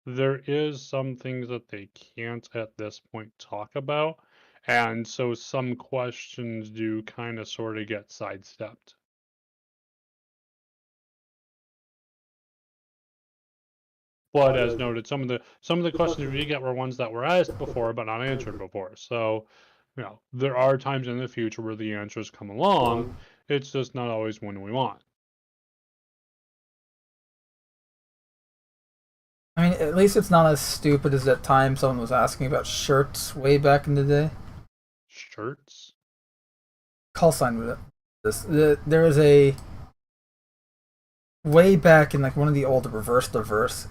there is some things that they can't at this point talk about, and so some questions do kind of sort of get sidestepped. But as noted, some of the questions we get were ones that were asked before but not answered before. So, there are times in the future where the answers come along. It's just not always when we want. I mean, at least it's not as stupid as that time someone was asking about shirts way back in the day. Shirts? Call sign with it. There is a way back in like one of the old reverse the verse.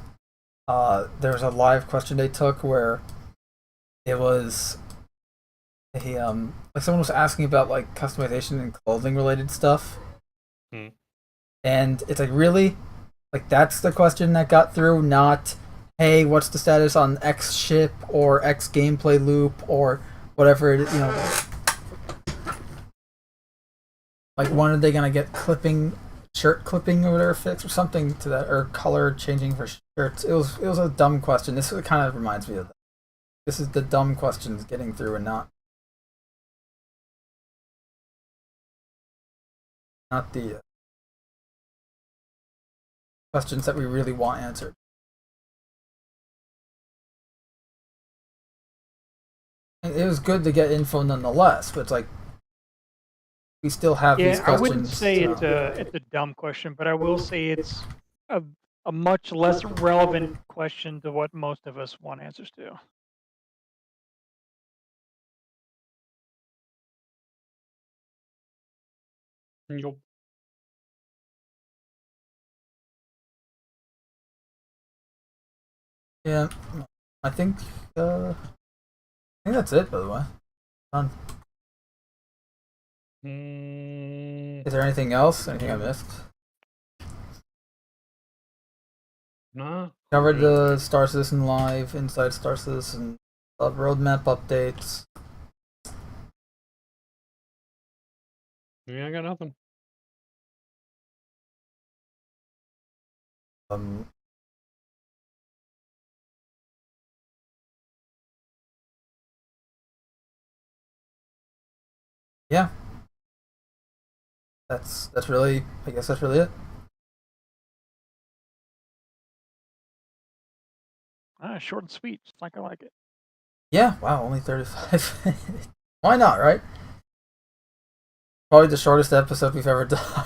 There was a live question they took where it was like someone was asking about like customization and clothing related stuff, and it's like, really, like that's the question that got through, not hey, what's the status on X ship or X gameplay loop or whatever it is, like when are they gonna get clipping shirt clipping or whatever fix or something to that, or color changing for shirts. It was a dumb question. This kind of reminds me of that. This is the dumb questions getting through and not the questions that we really want answered. And it was good to get info nonetheless, but it's like we still have these questions. I wouldn't say it's a dumb question, but I will say it's a much less relevant question to what most of us want answers to. Yep. Yeah, I think that's it. By the way, done. Is there anything else? Anything I missed? Nah. Covered the Star Citizen Live, Inside Star Citizen, roadmap updates. Yeah, I got nothing. Yeah. That's really, I guess that's really it. Short and sweet, just like I like it. Yeah, wow, only 35. Why not, right? Probably the shortest episode we've ever done.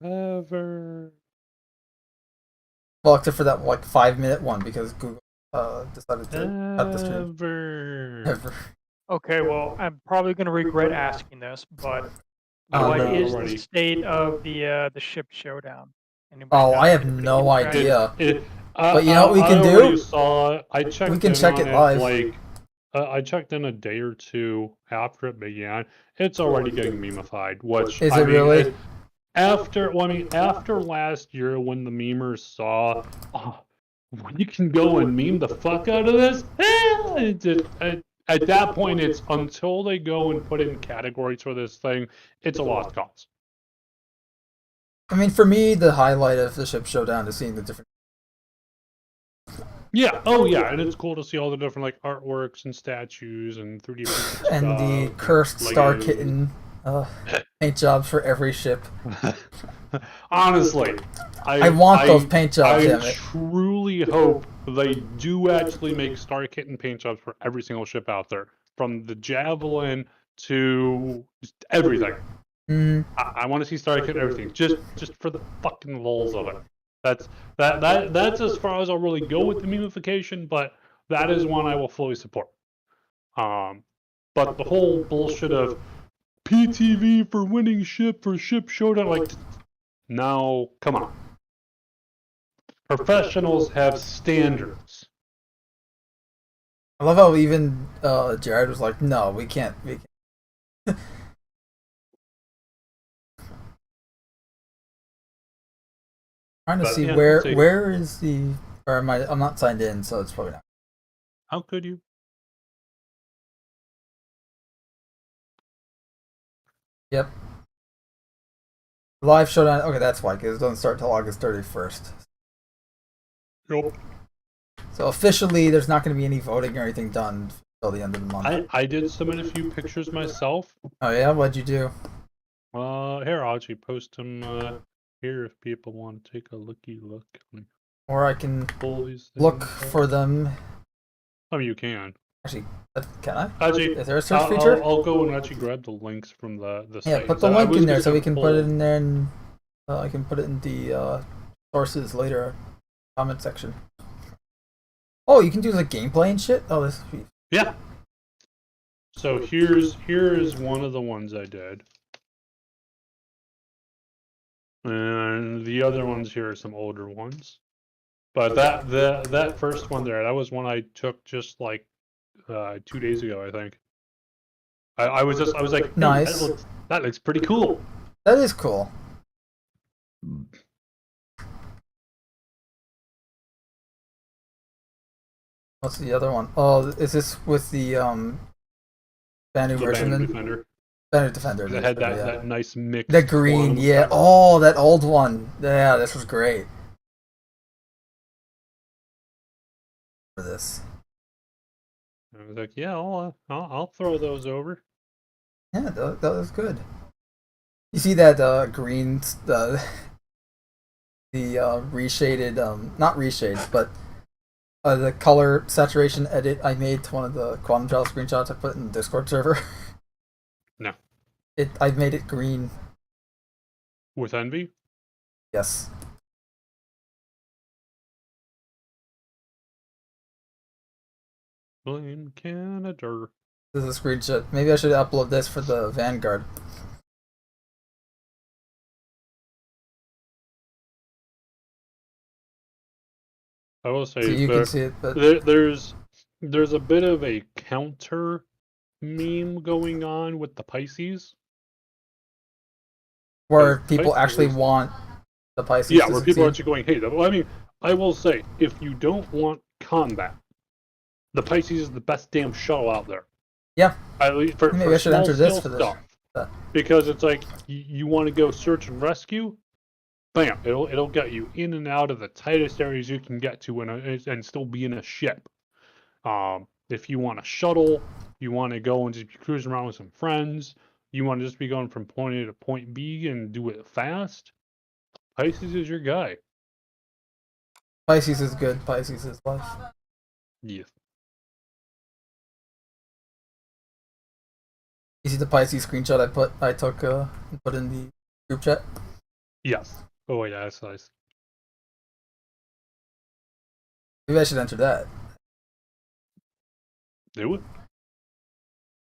Ever. Well, except for that like 5-minute one because Google decided to cut the stream. Ever. Okay, well, I'm probably going to regret asking this, but what is the state of the ship showdown? Oh, I have no idea. But you know what we can do? I checked. We can check it live. I checked in a day or two after it began. It's already getting memeified. Which is it really? After last year, when the memers saw, you can go and meme the fuck out of this. At that point, it's until they go and put in categories for this thing, it's a lost cause. I mean, for me, the highlight of the ship showdown is seeing the different. Yeah. Oh, yeah, and it's cool to see all the different like artworks and statues and 3D stuff. And the cursed Star Kitten paint jobs for every ship. Honestly, I want those paint jobs. I truly hope they do actually make Star Kitten paint jobs for every single ship out there, from the Javelin to just everything. I want to see Star Kitten everything, just for the fucking lulz of it. That's as far as I'll really go with the memification, but that is one I will fully support. But the whole bullshit of PTV for winning ship for ship showdown, like, no, come on. Professionals have standards. I love how even Jared was like, "No, we can't." Trying to see where is the, or am I'm not signed in, so it's probably not. How could you? Yep. Live showdown. Okay, that's why, because it doesn't start till August 31st. Nope. So officially, there's not going to be any voting or anything done until the end of the month. I did submit a few pictures myself. Oh yeah, what'd you do? Here, I'll actually post them here if people want to take a looky look. Or I can look for them. I mean, you can. Actually, can I? Actually, is there a search feature? I'll go and actually grab the links from the site. Yeah, put the link in there so we can put it in there, and I can put it in the sources later comment section. Oh, you can do like gameplay and shit. Oh, this. Yeah. So here is one of the ones I did, and the other ones here are some older ones. But that first one there, that was one I took just like 2 days ago, I think. I was like, hey, nice. That looks pretty cool. That is cool. What's the other one? Oh, is this with the Banu version? Defender. Better Defender. It had that nice mix. The green, yeah. Oh, that old one. Yeah, this was great. For this. I was like, yeah, I'll throw those over. Yeah, that was good. You see that green, the reshaded, not reshades, but the color saturation edit I made to one of the Quantum Gel screenshots I put in the Discord server. No. I made it green. With Envy? Yes. In Canada. This is a screenshot. Maybe I should upload this for the Vanguard. I will say So you can see it, but there's a bit of a counter meme going on with the Pisces. where people actually want the Pisces. Yeah, where people are actually going, hey, well, I mean, I will say, if you don't want combat, the Pisces is the best damn shuttle out there. Yeah. At least for Maybe I should enter this for stuff. Because it's like, you want to go search and rescue, bam, it'll get you in and out of the tightest areas you can get to and still be in a ship. If you want a shuttle, you want to go and just be cruising around with some friends, you want to just be going from point A to point B and do it fast, Pisces is your guy. Pisces is good. Pisces is life. Yes. You see the Pisces screenshot I took and put in the group chat? Yes. Oh yeah, that's nice. Maybe I should enter that. Do it.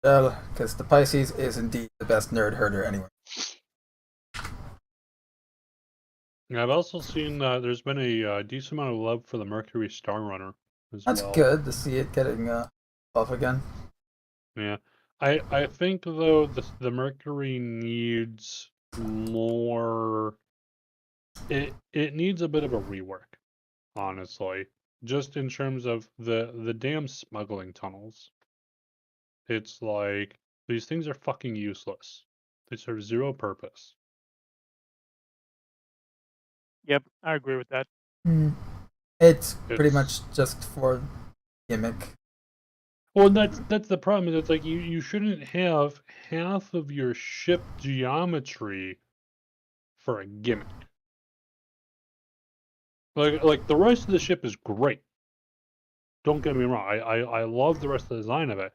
Because the Pisces is indeed the best nerd herder anywhere. I've also seen there's been a decent amount of love for the Mercury Star Runner as That's well. good to see it getting off again. Yeah. I think though the Mercury needs more. It needs a bit of a rework, honestly. Just in terms of the damn smuggling tunnels. It's like these things are fucking useless. They serve zero purpose. Yep, I agree with that. It's pretty much just for gimmick. Well, that's the problem. Is it's like you shouldn't have half of your ship geometry for a gimmick. Like the rest of the ship is great. Don't get me wrong. I love the rest of the design of it,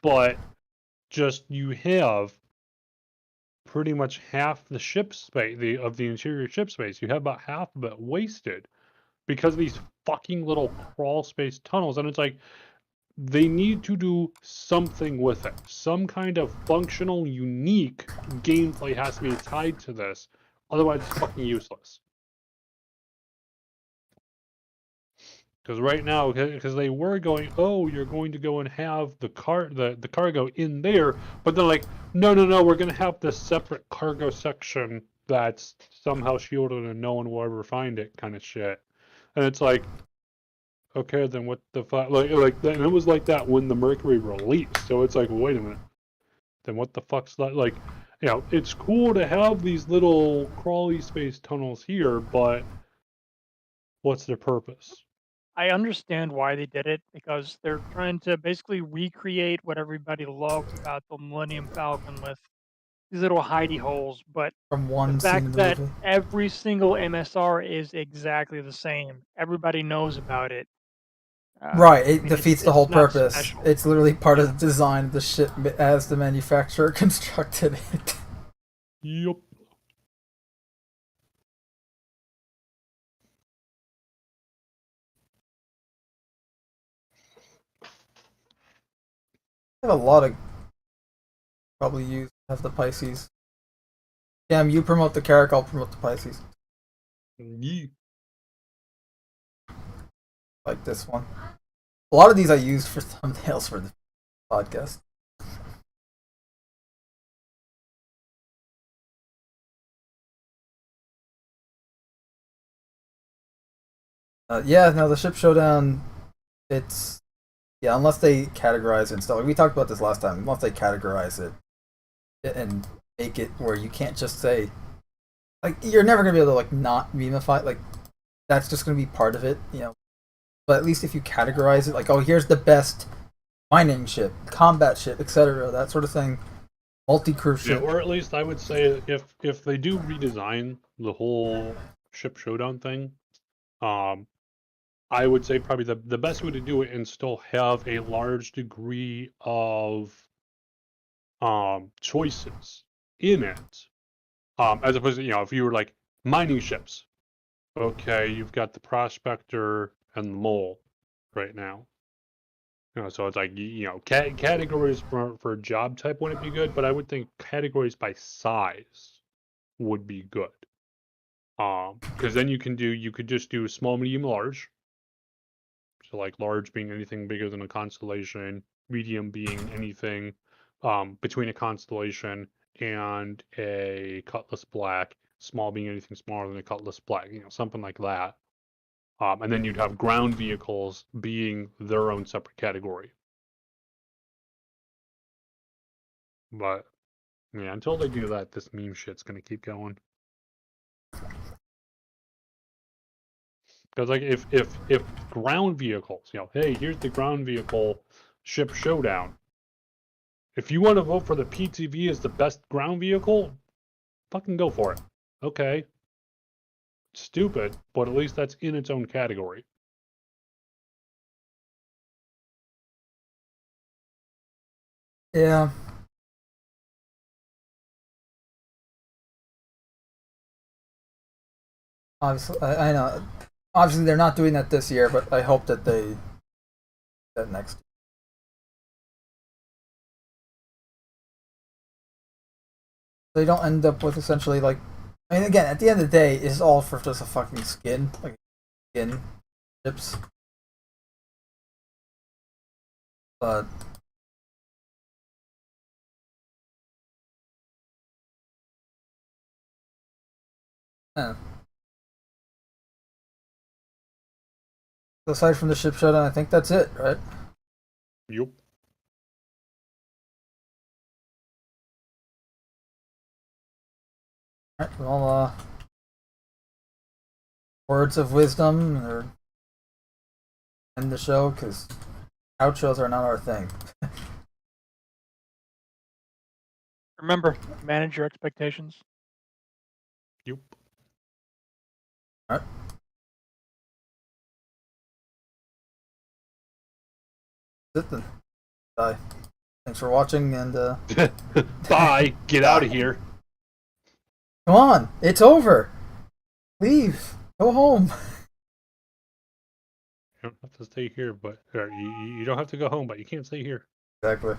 but just you have pretty much half the ship space of the interior ship space. You have about half of it wasted because of these fucking little crawl space tunnels, and it's like, they need to do something with it. Some kind of functional, unique gameplay has to be tied to this. Otherwise, it's fucking useless. Because right now, because they were going, oh, you're going to go and have the cargo in there, but they're like, no, we're going to have this separate cargo section that's somehow shielded and no one will ever find it, kind of shit. And it's like, okay, then what the fuck? Like, and it was like that when the Mercury released. So it's like, well, wait a minute. Then what the fuck's that? Like, you know, it's cool to have these little crawly space tunnels here, but what's their purpose? I understand why they did it, because they're trying to basically recreate what everybody loved about the Millennium Falcon with these little hidey holes, but From one the scene in fact the that movie. every single MSR is exactly the same. Everybody knows about it. Right, I it mean, defeats the it's whole not purpose. special. It's literally part of the design of the ship as the manufacturer constructed it. Yup. I have a lot of probably use have the Pisces. Damn, you promote the Carrack, I'll promote the Pisces. Yeah. Like this one. A lot of these I used for thumbnails for the podcast. Yeah, no, the ship showdown. It's unless they categorize it and stuff. We talked about this last time. Unless they categorize it, and make it where you can't just say, like, you're never gonna be able to like not memify, like that's just gonna be part of it, you know. But at least if you categorize it, like, oh, here's the best mining ship, combat ship, etc., that sort of thing, multi-crew Yeah, ship. or at least I would say if they do redesign the whole ship showdown thing, I would say probably the best way to do it and still have a large degree of choices in it. As opposed to, if you were like mining ships, okay, you've got the prospector and the mole right now. So it's like, categories for job type wouldn't be good, but I would think categories by size would be good. Because then you could just do small, medium, large. So like large being anything bigger than a constellation, medium being anything between a constellation and a Cutlass Black, small being anything smaller than a Cutlass Black, something like that. And then you'd have ground vehicles being their own separate category. But yeah, until they do that, this meme shit's gonna keep going. Because like if ground vehicles, hey, here's the ground vehicle ship showdown. If you want to vote for the PTV as the best ground vehicle, fucking go for it. Okay. Stupid, but at least that's in its own category. Yeah. Obviously, I know. Obviously, they're not doing that this year, but I hope that they that next. They don't end up with essentially like. I mean, again, at the end of the day, it's all for just a fucking skin, like skin chips. But yeah. Aside from the ship showdown, I think that's it, right? Yup. All right. Well, words of wisdom or end the show because outros are not our thing. Remember, manage your expectations. Yup. All right. That's it then. Bye. Thanks for watching and Bye. Get out of here. come on, it's over. Leave. Go home. You don't have to stay here, but you don't have to go home, but you can't stay here. Exactly.